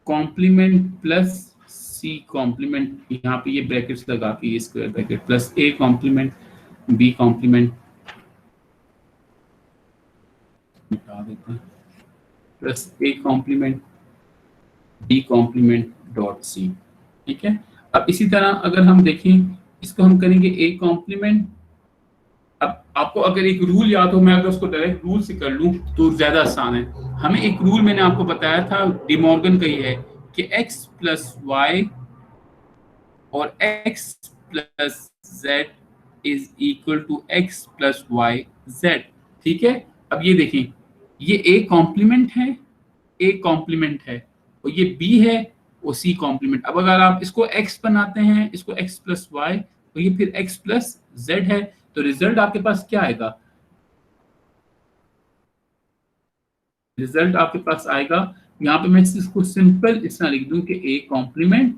complement plus c complement, यहाँ पे ये ब्रैकेट्स लगा के ये square bracket plus a complement b complement मिटा देते हैं plus a complement b complement dot c, ठीक है। अब इसी तरह अगर हम देखें इसको हम करेंगे ए कॉम्प्लीमेंट। अब आपको अगर एक रूल याद हो, मैं अगर उसको डायरेक्ट रूल से कर लूं तो ज्यादा आसान है। हमें एक रूल मैंने आपको बताया था, डिमॉर्गन का ही है कि x प्लस वाई और x plus Z is equal to x plus Y Z. ठीक है, अब ये देखिए, ये a कॉम्प्लीमेंट है, a कॉम्प्लीमेंट है, और ये b है वो c कॉम्प्लीमेंट। अब अगर आप इसको x बनाते हैं, इसको x प्लस वाई, तो ये फिर x प्लस जेड है, तो रिजल्ट आपके पास क्या आएगा? रिजल्ट आपके पास आएगा, यहाँ पे मैं इसको सिंपल इस तरह लिख दूं कि a complement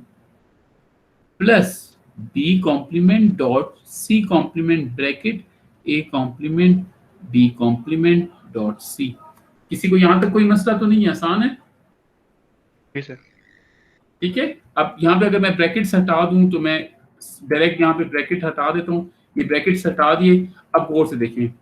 plus b complement dot c complement bracket a complement b complement dot c। किसी को यहाँ तक कोई मसला तो नहीं है? आसान है? जी सर। ठीक है, अब यहाँ पे अगर मैं ब्रैकेट्स हटा दूं तो मैं डायरेक्ट यहाँ पे ब्रैकेट हटा देता हूँ, ये ब्रैकेट्स हटा दिए। अब गौर से देखें,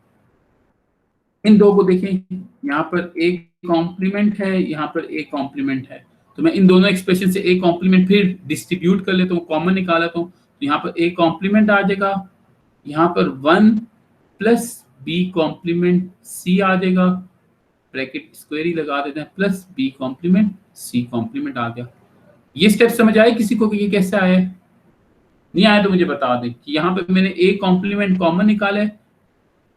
इन दो को देखें, यहाँ पर a कॉम्प्लीमेंट है, यहाँ पर a कॉम्प्लीमेंट है, तो मैं इन दोनों एक्सप्रेशन से a कॉम्प्लीमेंट फिर डिस्ट्रीब्यूट कर लेता हूँ, कॉमन निकाल लेता हूँ, तो यहाँ पर a कॉम्प्लीमेंट आ जाएगा, यहाँ पर 1 प्लस b कॉम्प्लीमेंट c आ जाएगा, ब्रैकेट स्क्वायर ही लगा देते हैं, plus b complement c complement आ गया। ये स्टेप समझ आए किसी को कि ये कैसे आया है? नहीं आया तो मुझे बता दें कि यहाँ पे मैंने a कॉम्प्लीमेंट कॉमन निकाला है,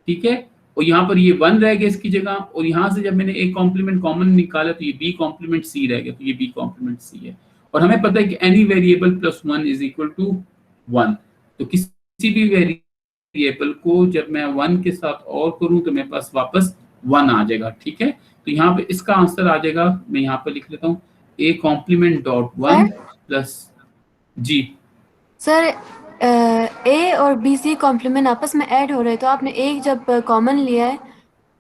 ठीक है, और यहाँ पर ये 1 रह गया इसकी जगह, और यहाँ से जब मैंने a कॉम्प्लीमेंट कॉमन निकाला तो ये b कॉम्प्लीमेंट c रह गया, तो ये b कॉम्प्लीमेंट c है। और हमें पता है कि any variable plus 1 is equal to 1, तो किसी भी वेरिएबल को जब मैं 1 के साथ और करूं तो मेरे पास वापस 1 आ जाएगा। ठीक है, तो यहाँ पे इसका आंसर आ जाएगा, मैं यहाँ पे लिख लेता हूँ a कॉम्प्लीमेंट डॉट 1 प्लस जी सर ए और बी सी कॉम्प्लीमेंट आपस में ऐड हो रहे हैं, तो आपने एक जब कॉमन लिया है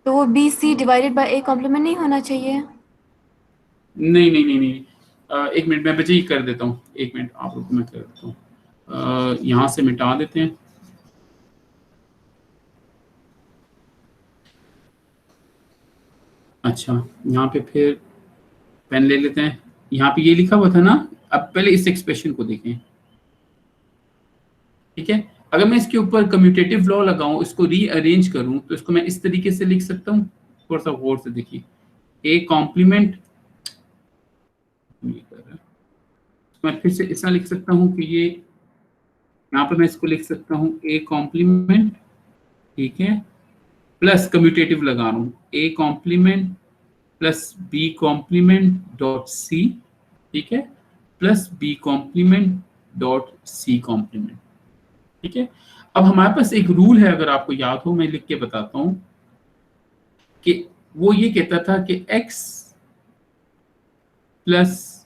तो वो B C divided by A complement नहीं होना चाहिए? नहीं नहीं नहीं नहीं, एक मिनट मैं बचे ही कर देता हूँ, एक मिनट आप रुको, मैं कर देता हूँ, यहाँ से मिटा देते हैं। अच्छा, यहाँ पे फिर पेन ले लेते हैं, यहाँ पे ये लिखा हुआ था ना, अब पहले इस एक्सप्रेशन को देखें। ठीक है, अगर मैं इसके ऊपर कम्यूटेटिव लॉ लगाऊं, इसको रीअरेंज करूं, तो इसको मैं इस तरीके से लिख सकता हूं, थोड़ा सा गौर से देखिए, a कॉम्प्लीमेंट, मैं फिर से ऐसा लिख सकता हूं कि ये यहाँ पर मैं इसको लिख सकता हूं a कॉम्प्लीमेंट, ठीक है, प्लस कम्यूटेटिव लगा रहा हूं a complement plus b complement dot c, ठीक है, plus b complement dot c complement. ठीक है, अब हमारे पास एक रूल है, अगर आपको याद हो, मैं लिख के बताता हूं, कि वो ये कहता था कि x plus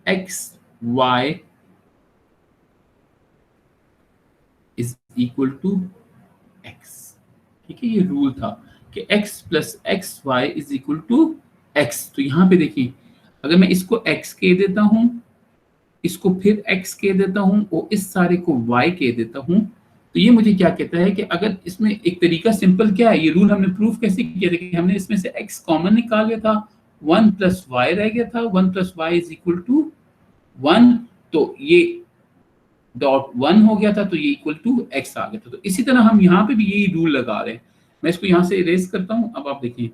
x Y is equal to x। ठीक है, ये रूल था कि x plus x Y is equal to x। तो यहां पे देखिए, अगर मैं इसको x कह देता हूं, इसको फिर x कह देता हूं, और इस सारे को y कह देता हूं, तो ये मुझे क्या कहता है कि अगर इसमें एक तरीका सिंपल क्या है, ये रूल हमने प्रूफ कैसे किया था कि हमने इसमें से x कॉमन निकाल लिया था, 1 प्लस वाई रह गया था, 1 plus Y is equal to 1, तो ये डॉट 1 हो गया था, तो ये इक्वल टू x आ गया था। तो इसी तरह हम यहाँ पे भी यही रूल लगा रहे हैं। मैं इसको यहाँ से इरेज करता हूँ, अब आप देखिए,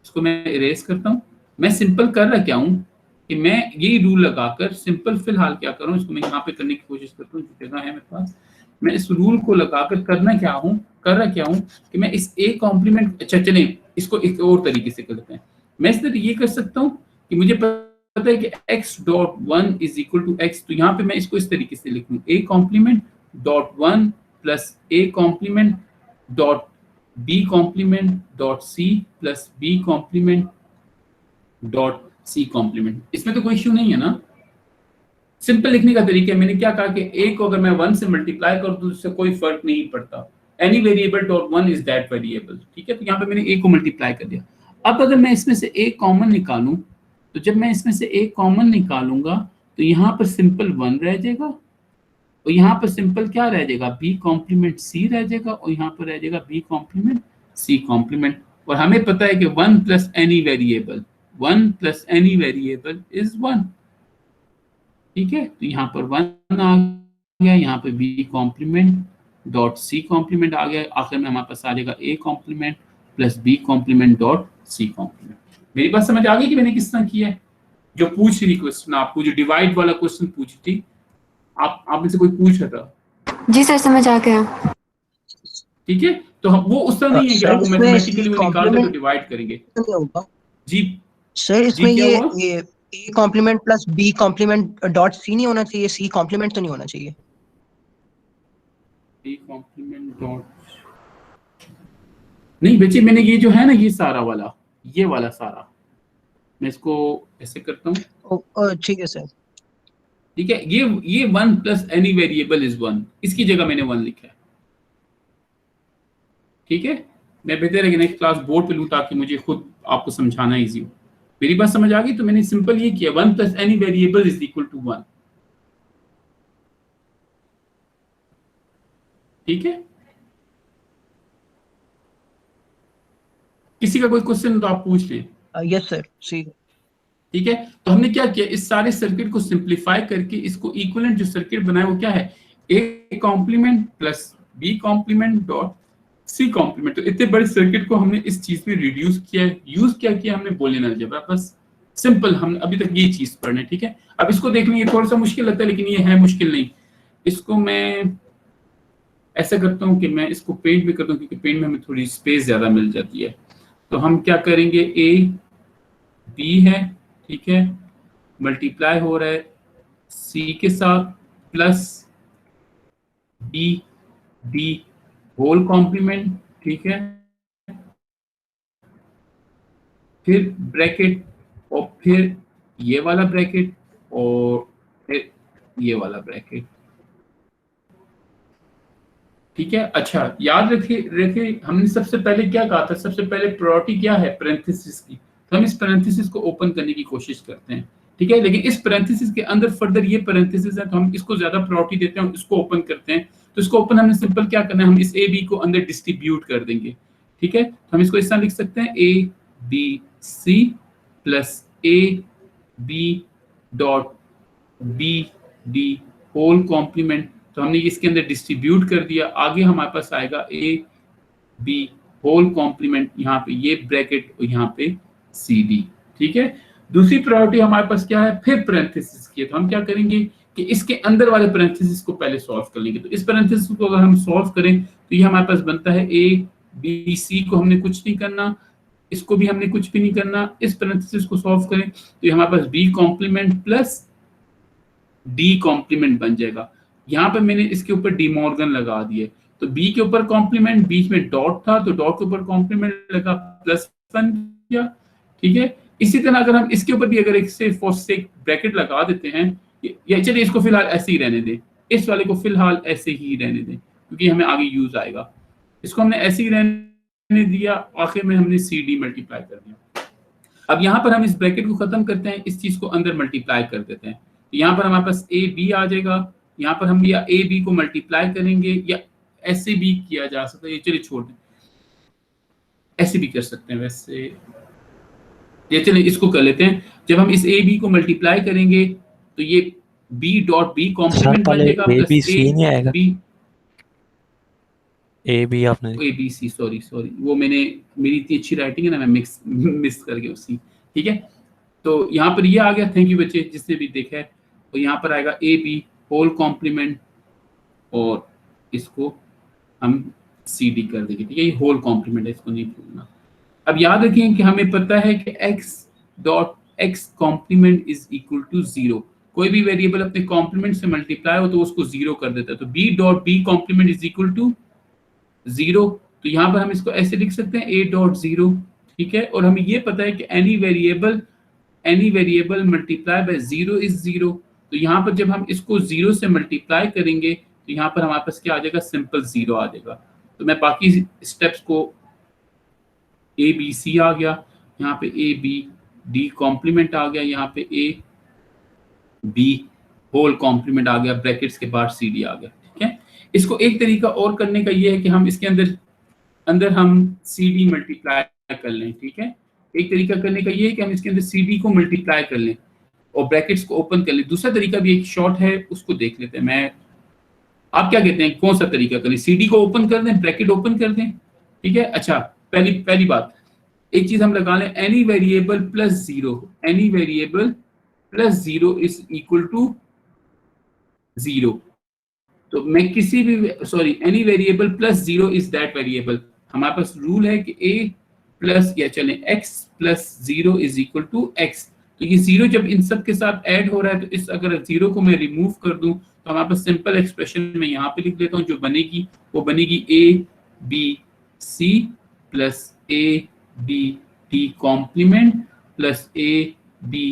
इसको मैं इरेज करता हूँ, मैं सिंपल कर रहा क्या हूँ कि मैं यही रूल लगाकर सिंपल फिलहाल क्या करूँ, इसको मैं यहाँ पे करने की कोशिश करता हूँ, जगह है मेरे पास, मैं इस रूल को लगाकर कर रहा क्या हूँ कि मैं इस a कॉम्प्लीमेंट, अच्छा चलें इसको एक और तरीके से करते हैं, मैं इस तरह ये कर सकता हूँ कि मुझे पता है कि x dot 1 is equal to x, तो यहाँ पे मैं इसको इस तरीके से लिखूँ, a complement dot 1 plus a complement dot b complement dot c plus b complement dot c complement. इसमें तो कोई इश्यू नहीं है ना, सिंपल लिखने का तरीका है। मैंने क्या कहा कि a को अगर मैं 1 से मल्टीप्लाई कर दूं, उससे कोई फर्क नहीं पड़ता, any variable dot 1 is that variable. ठीक है, तो यहाँ पे मैंने a को मल्टीप्लाई कर दिया। अब अगर मैं इसमें से a कॉमन निकालूं, तो जब मैं इसमें से a कॉमन निकालूंगा तो यहाँ पर सिंपल 1 रह जाएगा, और यहाँ पर सिंपल क्या रह जाएगा, b कॉम्प्लीमेंट c रह जाएगा, और यहाँ पर रह जाएगा b कॉम्प्लीमेंट c कॉम्प्लीमेंट। और हमें पता है कि 1 plus any variable, 1 plus any variable is 1। ठीक है, तो यहाँ पर 1 आ गया, यहाँ पे बी कॉम्प्लीमेंट डॉट सी कॉम्प्लीमेंट आ गया, आखिर में हमारे पास आ जाएगा A complement plus B complement dot C complement. मेरी बात समझ आ गई कि मैंने किस तरह किया है? जो पूछ रही क्वेश्चन आपको, जो डिवाइड वाला क्वेश्चन पूछी थी, आप में से कोई पूछ रहा था? जी सर, समझ आ गया। ठीक है, तो हम वो उस तरह नहीं है कि सर, आप इसमें मैथमेटिकली वो निकाल दे तो complement डिवाइड करेंगे। नहीं होगा जी सर, इसमें क्या ये हुआ? ये A complement plus B complement dot C नहीं होना चाहिए, सी कॉम्प्लीमेंट तो नहीं होना चाहिए। बी कॉम्प्लीमेंट डॉट, नहीं बच्चे, मैंने ये जो है ना, ये सारा वाला, ये वाला सारा, मैं इसको ऐसे करता हूँ। ठीक है सर। ठीक है, ये 1 प्लस एनी वेरिएबल इज 1, इसकी जगह मैंने 1 लिखा है। ठीक है, मैं बेहतर है कि नेक्स्ट क्लास बोर्ड पे लूँ ताकि मुझे खुद आपको समझाना इजी हो। मेरी बात समझ आ गई? तो मैंने सिंपल ये किया, 1 plus any variable is equal to 1। ठीक है, किसी का कोई क्वेश्चन तो आप पूछ लें। यस सर, सी। ठीक है, तो हमने क्या किया, इस सारे सर्किट को सिंप्लीफाई करके इसको इक्विवेलेंट जो सर्किट बनाया वो क्या है, A complement plus B complement dot C complement. तो इतने बड़े सर्किट को हमने इस चीज में रिड्यूस किया है। यूज क्या किया हमने, बूलियन अलजेब्रा। बस सिंपल, हम अभी तक ये चीज पढ़ रहे हैं। ठीक है, अब इसको देखने ये थोड़ा सा मुश्किल लगता है, लेकिन ये है मुश्किल नहीं। इसको मैं ऐसा करता हूँ कि मैं इसको पेंट भी करता हूँ, क्योंकि पेंट में हमें थोड़ी स्पेस ज्यादा मिल जाती है। तो हम क्या करेंगे, ए बी है, ठीक है, मल्टीप्लाई हो रहा है सी के साथ plus B D whole complement. ठीक है, फिर ब्रैकेट और फिर ये वाला ब्रैकेट और फिर ये वाला ब्रैकेट। ठीक है, अच्छा याद रखिए हमने सबसे पहले क्या कहा था, सबसे पहले प्रायोरिटी क्या है, पैरेंथेसिस की। तो हम इस पैरेंथेसिस को ओपन करने की कोशिश करते हैं। ठीक है, लेकिन इस पैरेंथेसिस के अंदर फर्दर ये पैरेंथेसिस है, तो हम इसको ज्यादा प्रायोरिटी देते हैं, इसको ओपन करते हैं। तो इसको ओपन हमने सिंपल क्या करना है, हम इस ए बी को अंदर डिस्ट्रीब्यूट कर देंगे। ठीक है, तो हम इसको इस तरह लिख सकते हैं, A B C plus A B dot B D whole complement. तो हमने इसके अंदर डिस्ट्रीब्यूट कर दिया। आगे हमारे पास आएगा ए बी होल कॉम्प्लीमेंट, यहाँ पे ये ब्रैकेट और यहाँ पे सी डी। ठीक है, दूसरी प्रायोरिटी हमारे पास क्या है, फिर पैरेंथेसिस की है। तो हम क्या करेंगे कि इसके अंदर वाले पैरेंथेसिस को पहले सॉल्व कर लेंगे। तो इस पैरेंथेसिस को अगर हम सॉल्व करें तो ये हमारे पास बनता है ए बी सी को हमने कुछ नहीं करना, इसको भी हमने कुछ भी नहीं करना। इस पैरेंथेसिस को सॉल्व करें तो ये हमारे पास B complement plus D complement बन जाएगा। यहाँ पे मैंने इसके ऊपर डी मॉर्गन लगा दिए, तो बी के ऊपर कॉम्प्लीमेंट, बीच में डॉट था तो डॉट के ऊपर कॉम्प्लीमेंट लगा, प्लस बन गया। ठीक है, इसी तरह अगर हम इसके ऊपर भी अगर एक से फॉर सेक ब्रैकेट लगा देते हैं, या चलिए इसको फिलहाल ऐसे ही रहने दें, इस वाले को फिलहाल ऐसे ही रहने दें क्योंकि हमें आगे यूज आएगा। इसको हमने ऐसे ही रहने दिया, आखिर में हमने सी डी मल्टीप्लाई कर दिया। अब यहाँ पर हम इस ब्रैकेट को खत्म करते हैं, इस चीज को अंदर मल्टीप्लाई कर देते हैं। तो यहाँ पर हमारे पास ए बी आ जाएगा। यहाँ पर हम या ए बी को मल्टीप्लाई करेंगे या ऐसे भी किया जा सकता है, ये चलिए छोड़ दें, ऐसे भी कर सकते हैं। वैसे ये चलिए इसको कर लेते हैं। जब हम इस ए बी को मल्टीप्लाई करेंगे तो ये बी डॉट बी कॉम्प्लीमेंट बन जाएगा ए बी प्लस सी नहीं आएगा, बी ए बी आपने ए बी सी, सॉरी वो मेरी इतनी अच्छी राइटिंग है ना, मैं मिस कर गया उसी। ठीक है, तो यहाँ पर ये आ गया। थैंक यू बच्चे जिसने भी देखा है। तो यहाँ पर आएगा ए बी होल कॉम्प्लीमेंट और इसको हम सी डी कर देंगे। ठीक है, ये होल कॉम्प्लीमेंट है, इसको नहीं भूलना। अब याद रखें कि हमें पता है कि x dot x complement is equal to 0। कोई भी वेरिएबल अपने कॉम्प्लीमेंट से मल्टीप्लाई हो तो उसको 0 कर देता है। तो b dot B complement is equal to 0। तो यहाँ पर हम इसको ऐसे लिख सकते हैं a डॉट 0। ठीक है, और हमें ये पता है कि any variable multiply bye 0 is 0। तो यहाँ पर जब हम इसको 0 से मल्टीप्लाई करेंगे तो यहाँ पर हमारे पास क्या आ जाएगा, सिंपल 0 आ जाएगा। तो मैं बाकी स्टेप्स को, ए बी सी आ गया, यहाँ पे ए बी डी कॉम्प्लीमेंट आ गया, यहाँ पे ए बी होल कॉम्प्लीमेंट आ गया, ब्रैकेट्स के बाद सी डी आ गया। ठीक है, इसको एक तरीका और करने का ये है कि हम इसके अंदर हम सी डी मल्टीप्लाई कर लें। ठीक है, एक तरीका करने का ये है कि हम इसके अंदर सी डी को मल्टीप्लाई कर लें और ब्रैकेट्स को ओपन कर लें। दूसरा तरीका भी एक शॉर्ट है, उसको देख लेते हैं। मैं आप क्या कहते हैं, कौन सा तरीका करें? CD को ओपन कर दें, ब्रैकेट ओपन कर दें, ठीक है। अच्छा, पहली बात, एक चीज हम लगा लें, any variable plus 0, any variable plus 0 is equal to 0। तो मैं किसी भी, sorry, any variable plus 0 is that variable. हमारे पास रूल है कि a प्लस, या चलें x plus 0 is equal to x। तो ये 0 जब इन सब के साथ ऐड हो रहा है, तो इस अगर 0 को मैं रिमूव कर दूं तो हमारे पास सिंपल एक्सप्रेशन में यहाँ पे लिख देता हूँ, जो बनेगी वो बनेगी a b c plus a b d complement plus a b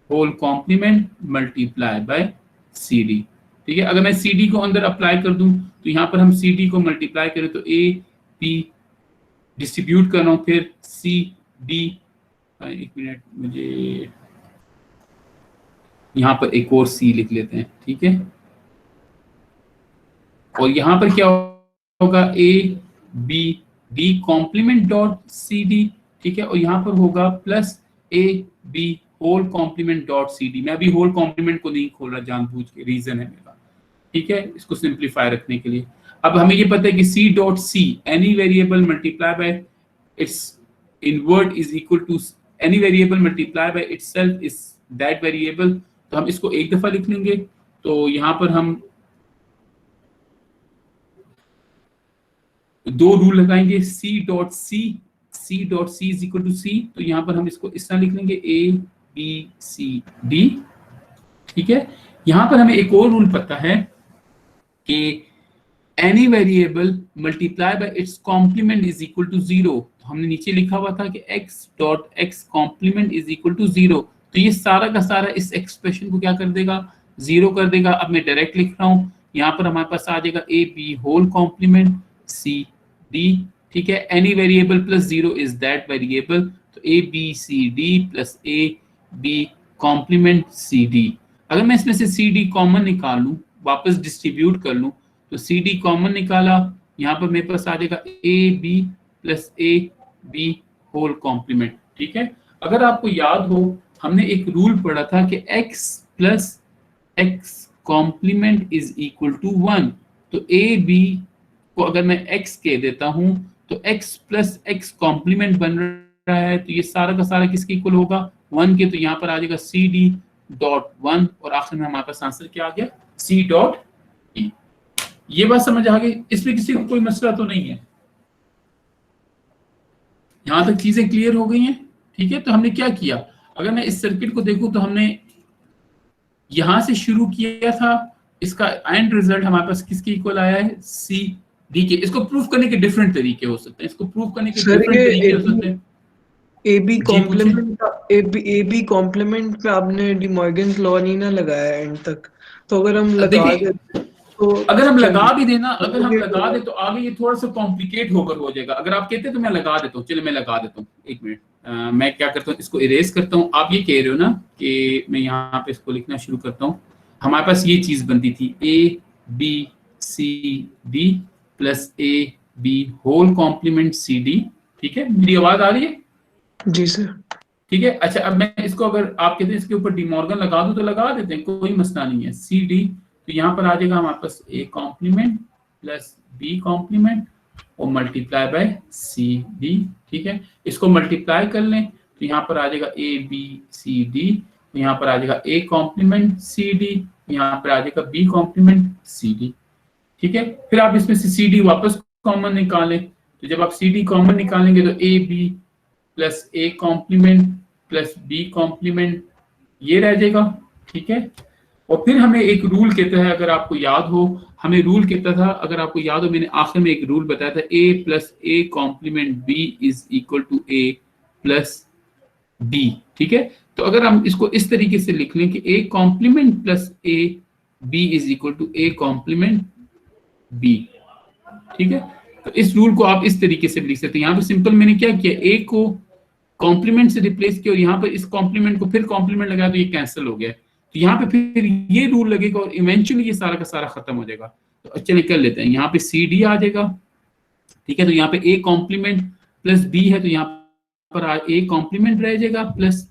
whole complement multiply by C D. ठीक है, अगर मैं सी डी को अंदर अप्लाई कर दूं तो यहाँ पर हम सी डी को मल्टीप्लाई करें तो a b डिस्ट्रीब्यूट कर रहा हूँ, फिर सी डी, एक मिनट मुझे यहाँ पर एक और सी लिख लेते हैं, ठीक है। और यहाँ पर क्या होगा, A B D complement dot C D, ठीक है। और यहाँ पर होगा प्लस ए B whole complement dot C D. मैं अभी होल कॉम्प्लीमेंट को नहीं खोल रहा जानबूझ के, रीजन है मेरा, ठीक है, इसको सिंप्लीफाई रखने के लिए। अब हमें ये पता है कि C dot C, any variable multiply by its invert is equal to any variable multiply by itself is that variable. तो हम इसको एक दफा लिख लेंगे, तो यहाँ पर हम दो रूल लगाएंगे, C dot C is equal to C. तो यहाँ पर हम इसको इस तरह लिख लेंगे, ए बी सी डी, ठीक है। यहाँ पर हमें एक और रूल पता है कि any variable multiply by its complement is equal to 0। तो हमने नीचे लिखा हुआ था कि x dot x complement is equal to 0। तो ये सारा का सारा इस एक्सप्रेशन को क्या कर देगा, 0 कर देगा। अब मैं डायरेक्ट लिख रहा हूँ, यहाँ पर हमारे पास आ जाएगा A B whole complement C D, ठीक है। Any variable plus 0 is that variable. तो A B C D plus A B complement C D. अगर मैं इसमें से सी डी कॉमन निकाल लूँ, वापस डिस्ट्रीब्यूट कर लूँ, तो सी डी कॉमन निकाला, यहाँ पर मेरे पास आ जाएगा A B plus A B whole complement, ठीक है। अगर आपको याद हो, हमने एक रूल पढ़ा था कि x plus x complement is equal to 1। तो ए बी को अगर मैं x कह देता हूं तो x प्लस एक्स कॉम्प्लीमेंट बन रहा है, तो ये सारा का सारा किसके इक्वल होगा, 1 के। तो यहाँ पर आ जाएगा सी डी डॉट 1 और आखिर में हमारे पास आंसर क्या आ गया, सी डॉट ई। ये बात समझ आ गई, इसमें किसी को कोई मसला तो नहीं है, यहां तक चीजें क्लियर हो गई हैं, ठीक है। तो हमने क्या किया, अगर मैं इस सर्किट को देखूं तो हमने यहां से शुरू किया था, इसका एंड रिजल्ट हमारे पास किसके इक्वल आया है, सी डी के। इसको प्रूव करने के डिफरेंट तरीके हो सकते हैं, इसको प्रूव करने के डिफरेंट तरीके हो सकते हैं। AB कॉम्प्लीमेंट पे आपने डी मॉर्गन्स लॉ नहीं ना लगाया एंड तक, तो अगर हम लगा दे तो अगर हम लगा भी देना, अगर हम लगा दे तो आगे ये थोड़ा सा कॉम्प्लिकेट होकर हो जाएगा। अगर आप कहते हैं तो मैं लगा देता हूँ, चलिए मैं लगा देता हूँ, एक मिनट। मैं क्या करता हूँ, इसको इरेज करता हूँ। आप ये कह रहे हो ना कि मैं यहाँ पे इसको लिखना शुरू करता हूँ। हमारे पास ये चीज बनती थी, A B C D plus A B whole complement C D, ठीक है। मेरी आवाज आ रही है? जी सर, ठीक है। अच्छा, अब मैं इसको, अगर आप कहते हैं इसके ऊपर डी मॉर्गन लगा दूं तो लगा देते हैं, कोई मसला नहीं है। सी डी, तो यहाँ पर आ जाएगा हमारे पास A complement plus B complement और मल्टीप्लाई बाय सी डी, ठीक है। इसको मल्टीप्लाई कर लें तो यहाँ पर आ जाएगा ए बी सी डी, तो यहाँ पर आ जाएगा ए कॉम्प्लीमेंट सी डी, यहाँ पर आ जाएगा बी कॉम्प्लीमेंट सी डी, ठीक है। फिर आप इसमें से सी डी वापस कॉमन निकालें, तो जब आप सी डी कॉमन निकालेंगे तो A B plus A complement plus B complement ये रह जाएगा, ठीक है। और फिर हमें एक रूल कहता है, अगर आपको याद हो, हमें रूल कहता था, अगर आपको याद हो, मैंने आखिर में एक रूल बताया था, a plus A complement b is equal to a plus b, ठीक है। तो अगर हम इसको इस तरीके से लिख लें कि a complement plus a b is equal to a complement b, ठीक है। तो इस रूल को आप इस तरीके से लिख सकते हैं। यहाँ पे सिंपल मैंने क्या किया, a को कॉम्प्लीमेंट से रिप्लेस किया और यहाँ पर इस कॉम्प्लीमेंट को फिर कॉम्प्लीमेंट लगाया तो ये कैंसिल हो गया। तो यहाँ पे फिर ये रूल लगेगा और इवेंचुअली ये सारा का सारा खत्म हो जाएगा। तो चलिए कर लेते हैं, यहाँ पे सी डी आ जाएगा, ठीक है। तो यहाँ पे ए कॉम्प्लीमेंट प्लस बी है, तो यहाँ पर ए कॉम्प्लीमेंट रह जाएगा प्लस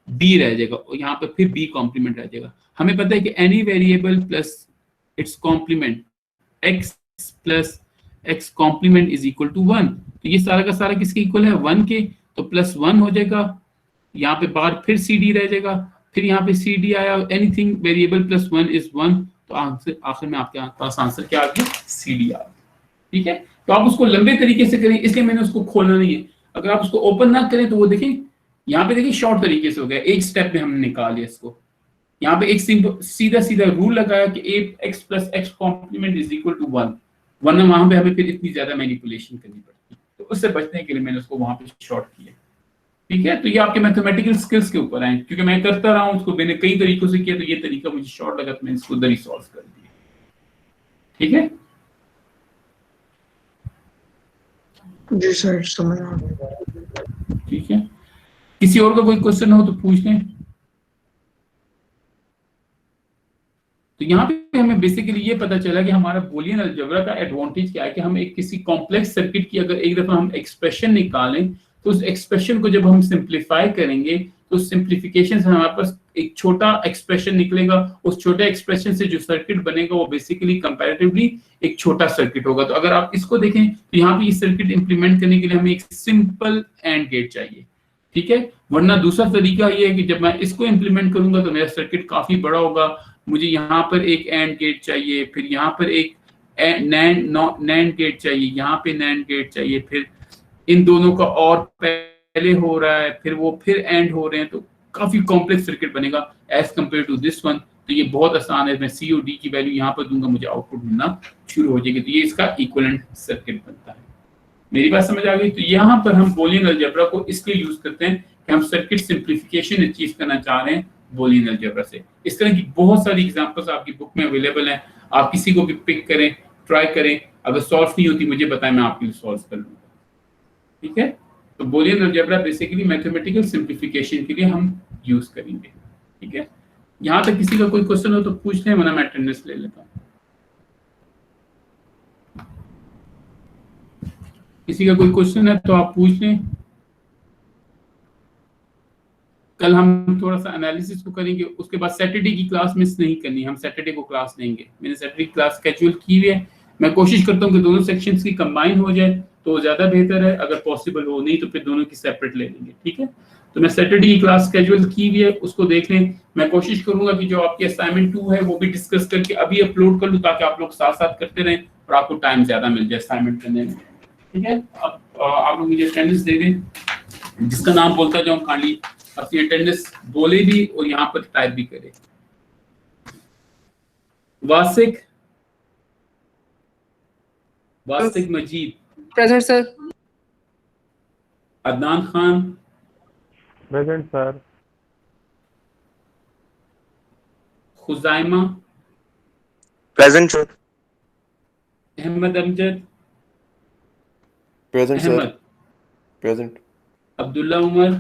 बी रह जाएगा और यहाँ पे फिर बी कॉम्प्लीमेंट रह जाएगा। हमें पता है कि any variable plus its complement x plus x complement is equal to 1, तो ये सारा का सारा किसके इक्वल है 1 के, तो +1 हो जाएगा, यहाँ पे बाहर फिर CD रह जाएगा, फिर यहाँ पे CD आया, एनीथिंग वेरिएबल +1 इज 1, तो आखिर में आपके पास आंसर क्या आ गया CD आ गया। ठीक है, तो आप उसको लंबे तरीके से करें, इसलिए मैंने उसको खोलना नहीं है। अगर आप उसको ओपन ना करें तो वो देखें यहाँ पे देखिए शॉर्ट तरीके से हो गया, एक स्टेप में हमने निकाल लिया इसको। यहाँ पे एक सीधा सीधा रूल लगाया कि ax + x complement is equal to 1, वरना वहां पे हमें फिर इतनी ज्यादा मैनिपुलेशन करनी पड़ती, तो उससे बचने के लिए मैंने उसको वहां पे शॉर्ट किया। ठीक है, तो ये आपके मैथमेटिकल स्किल्स के ऊपर है, क्योंकि मैं करता रहा हूँ उसको, मैंने कई तरीकों से किया, तो ये तरीका मुझे शॉर्ट लगा तो मैंने इसको उधर ही सॉल्व कर दिया। ठीक है जी सर, समझ आ गया। ठीक है, किसी और का कोई क्वेश्चन हो तो पूछ लें। तो यहाँ पे हमें बेसिकली ये पता चला कि हमारा बूलियन अलजेब्रा का एडवांटेज क्या है कि हम एक किसी कॉम्प्लेक्स सर्किट की अगर एक दफा हम एक्सप्रेशन निकालें तो उस एक्सप्रेशन को जब हम सिंप्लीफाई करेंगे तो सिंप्लीफिकेशन से हमारे पास एक छोटा एक्सप्रेशन निकलेगा, उस छोटे एक्सप्रेशन से जो सर्किट बनेगा वो बेसिकली कंपैरेटिवली एक छोटा सर्किट होगा। तो अगर आप इसको देखें तो यहाँ पे ये सर्किट इंप्लीमेंट करने के लिए हमें एक सिंपल एंड गेट चाहिए। ठीक है, वरना दूसरा तरीका ये है कि जब मैं इसको इंप्लीमेंट करूंगा तो मेरा सर्किट काफी बड़ा होगा, मुझे यहाँ पर एक एंड गेट चाहिए, फिर यहाँ पर एक नैंड गेट चाहिए, यहाँ पे नैंड गेट चाहिए, फिर इन दोनों का और पहले हो रहा है, फिर वो फिर एंड हो रहे हैं, तो काफी कॉम्प्लेक्स सर्किट बनेगा as compare to this one. तो ये बहुत आसान है, मैं सी और डी की वैल्यू यहाँ पर दूंगा, मुझे आउटपुट मिलना शुरू हो जाएगी, तो ये इसका इक्विवेलेंट सर्किट बनता है। मेरी बात समझ आ गई? तो यहाँ पर हम बूलियन अलजेब्रा को इसलिए यूज करते हैं कि हम सर्किट सिंप्लीफिकेशन अचीव करना चाह रहे हैं बूलियन अलजेब्रा से। इस तरह की बहुत सारी एग्जांपल्स आपकी बुक में अवेलेबल हैं, आप किसी को भी पिक करें, ट्राई करें, अगर सॉल्व नहीं होती मुझे बताएं, मैं आपके लिए सॉल्व कर लूंगा। ठीक है, तो Boolean algebra basically mathematical simplification के लिए हम यूज करेंगे। ठीक है, यहाँ तक किसी का कोई क्वेश्चन हो तो पूछ लें, वरना मैं अटेंडेंस ले लेता हूँ। किसी का कोई क्वेश्चन है तो आप पूछ लें। कल हम थोड़ा सा एनालिसिस को करेंगे, उसके बाद सैटरडे की क्लास मिस नहीं करनी, हम सैटरडे को क्लास लेंगे। मैंने सैटरडे की क्लास स्केड्यूल की हुई है, मैं कोशिश करता हूँ कि दोनों सेक्शंस की कंबाइन हो जाए तो ज्यादा बेहतर है, अगर पॉसिबल हो, नहीं तो फिर दोनों की सेपरेट ले लेंगे। ठीक है, तो मैं सैटरडे की क्लास स्केड्यूल की हुई है, उसको देख लें। मैं कोशिश करूंगा कि जो आपकी असाइनमेंट 2 है वो भी डिस्कस करके अभी अपलोड कर लूँ, ताकि आप लोग साथ साथ करते रहें और आपको टाइम ज्यादा मिल जाए असाइनमेंट करने में। ठीक है, अब आप लोग मुझे अटेंडेंस दे दें, जिसका नाम बोलता जाऊं, खाली अपनी अटेंडेंस बोले भी और यहाँ पर टाइप भी करे। Wasiq Majid, present sir. Adnan Khan, present sir. Khuzaima, present sir. Ahmad Amjad, present sir. Ahmad, present. Abdullah Umar,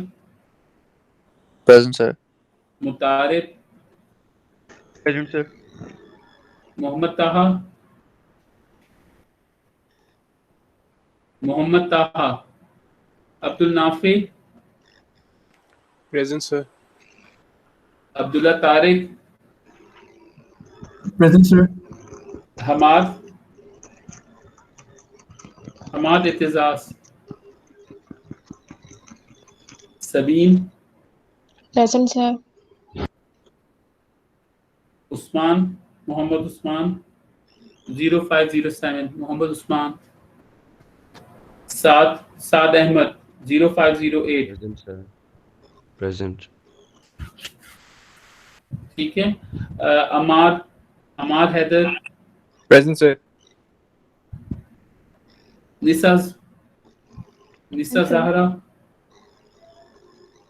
present sir. Mutarif, present sir. Mohammad Taha, Abdul Nafe, present sir. Abdullah Tariq, present sir. Hammad Aitzaz, Sabeen, present sir. Mohammad Usman 0507, Mohammad Usman, Saad Ahmad 0508। Present sir. Present. ठीक है, Ammar Haider, present sir. Nisa Zahra,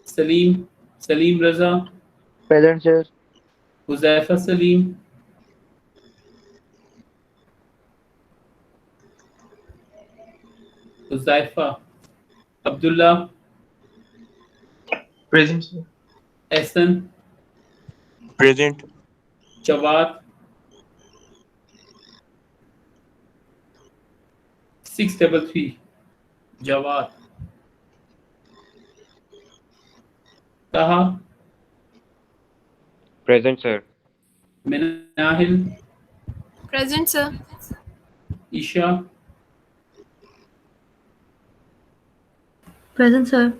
Saleem Raza, present sir. Huzaifa Saleem, Abdullah, present sir. Ehsan, present. Jawad, 633, Jawad, Taha, present sir. Minahil, present sir. Isha, present sir.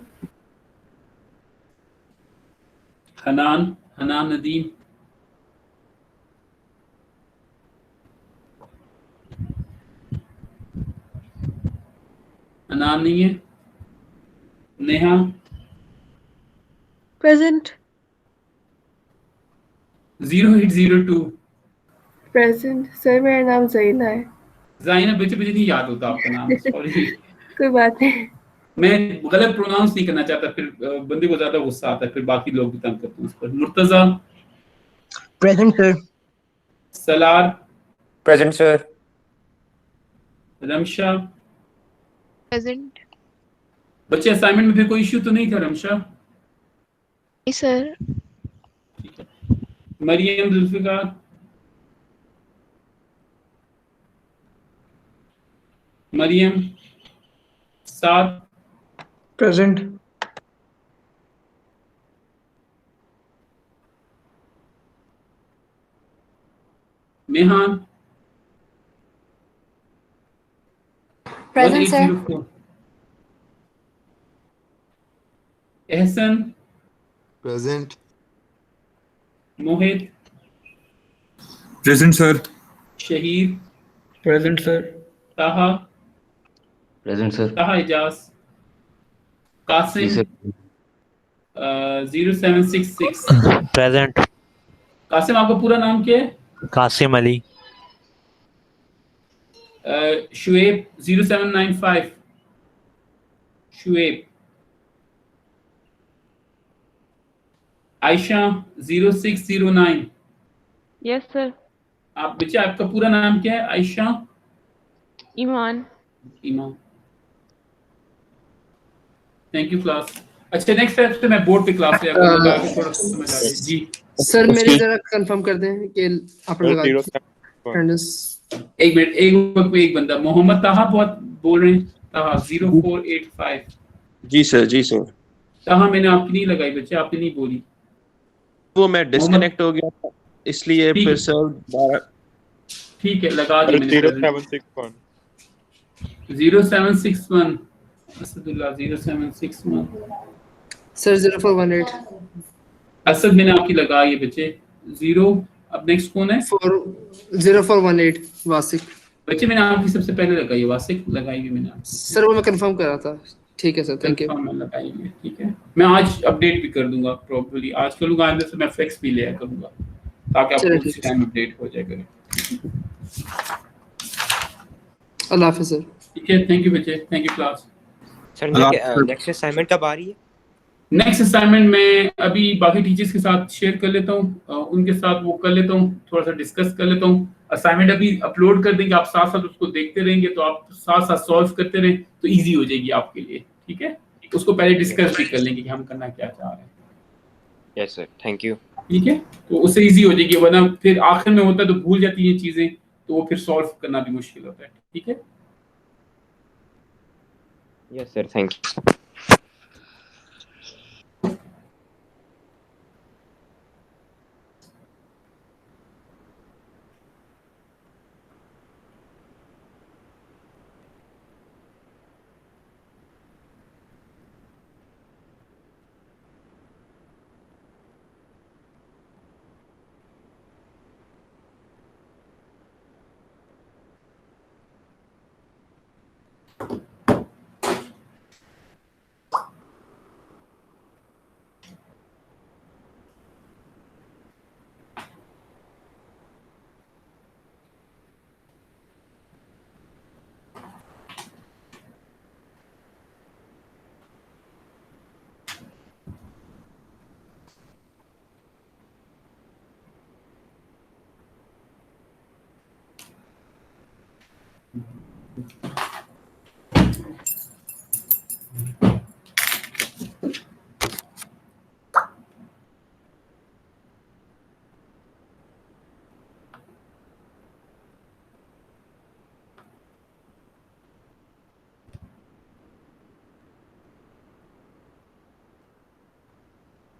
Hanan, Hanan Nadeem, Hanan नहीं है। नेहा, प्रेजेंट। 0802, प्रेजेंट सर, मेरा नाम ज़ैना है। जाइना, मुझे नहीं याद होता आपका नाम, सॉरी। कोई बात नहीं। मैं गलत प्रोनाउंस नहीं करना चाहता, फिर बंदे को ज्यादा गुस्सा आता है, फिर बाकी लोग भी तंग करते हैं उस पर। Murtaza, present sir. Salaar, present sir. Ramsha. Present. बच्चे असाइनमेंट में फिर कोई इश्यू तो नहीं था रमशा? सर। ठीक है। Maryam, Zulfiqar, Maryam, Saad, present. Mehan, present sir. 1804, Ehsan, present. Mohit, present sir. Shahid, present sir. Taha, present sir. Taha Ijaz, Qasim, 0766। Present. Qasim, आपका पूरा नाम क्या है? कासिम अली। शुएब, 0795, शुएब। आयशा, 0609। Yes sir. आप बच्चे, आपका पूरा नाम क्या है? Ayesha Iman. Iman. Thank you class. अच्छा, नेक्स्ट स्टेप से मैं बोर्ड पे क्लास ले आपको लगा के थोड़ा सा समझ आ जाए जी। सर मेरी जरा कंफर्म कर दें कि आपने लगा अटेंडेंस। एक मिनट, एक वक्त में एक बंदा, मोहम्मद ताहा बहुत बोल रहे हैं। ताहा 0485। जी सर, जी सर। ताहा, मैंने आपकी नहीं लगाई बच्चे, आपने नहीं बोली। वो मैं मोहम्मद, डिस्कनेक्ट हो गया था, इसलिए ठीक फिर है, सर दोबारा। ठीक है, लगा दी मैंने। 0761। 0761, असदुल्ला 0761। सर 0418 असद, मैंने आपकी लगाई है बच्चे। 0। अब नेक्स्ट कौन है? 0418 वासिक। बच्चे, मैंने आपकी सबसे पहले लगाई है, वासिक लगाई हुई मैंने आपकी। सर वो मैं कंफर्म कर रहा था। ठीक है सर, थैंक यू। कंफर्म में लगाई हुई है, ठीक है। मैं आज अपडेट भी कर दूंगा, प्रॉब्ली आज करूंगा, आइंदा से मैं फ्लेक्स भी लिया करूंगा ताकि आपको चलिए उसी ठीक टाइम अपडेट हो जाए करे। अल्लाह हाफिज़ सर। ठीक है, थैंक यू बच्चे, thank you class. Sir next assignment कब आ रही है? नेक्स्ट असाइनमेंट मैं अभी बाकी टीचर्स के साथ शेयर कर लेता हूँ, उनके साथ वो कर लेता हूँ, थोड़ा सा डिस्कस कर लेता हूँ। असाइनमेंट अभी अपलोड कर देंगे, आप साथ साथ उसको देखते रहेंगे, तो आप साथ साथ सॉल्व करते रहें तो इजी हो जाएगी आपके लिए, ठीक है। उसको पहले डिस्कस भी कर लेंगे कि हम करना क्या चाह रहे हैं। Yes sir, thank you. ठीक है, तो उससे इजी हो जाएगी, वरना फिर आखिर में होता है तो भूल जाती है चीजें, तो वो फिर सॉल्व करना भी मुश्किल होता है, ठीक है। Yes sir, thank you.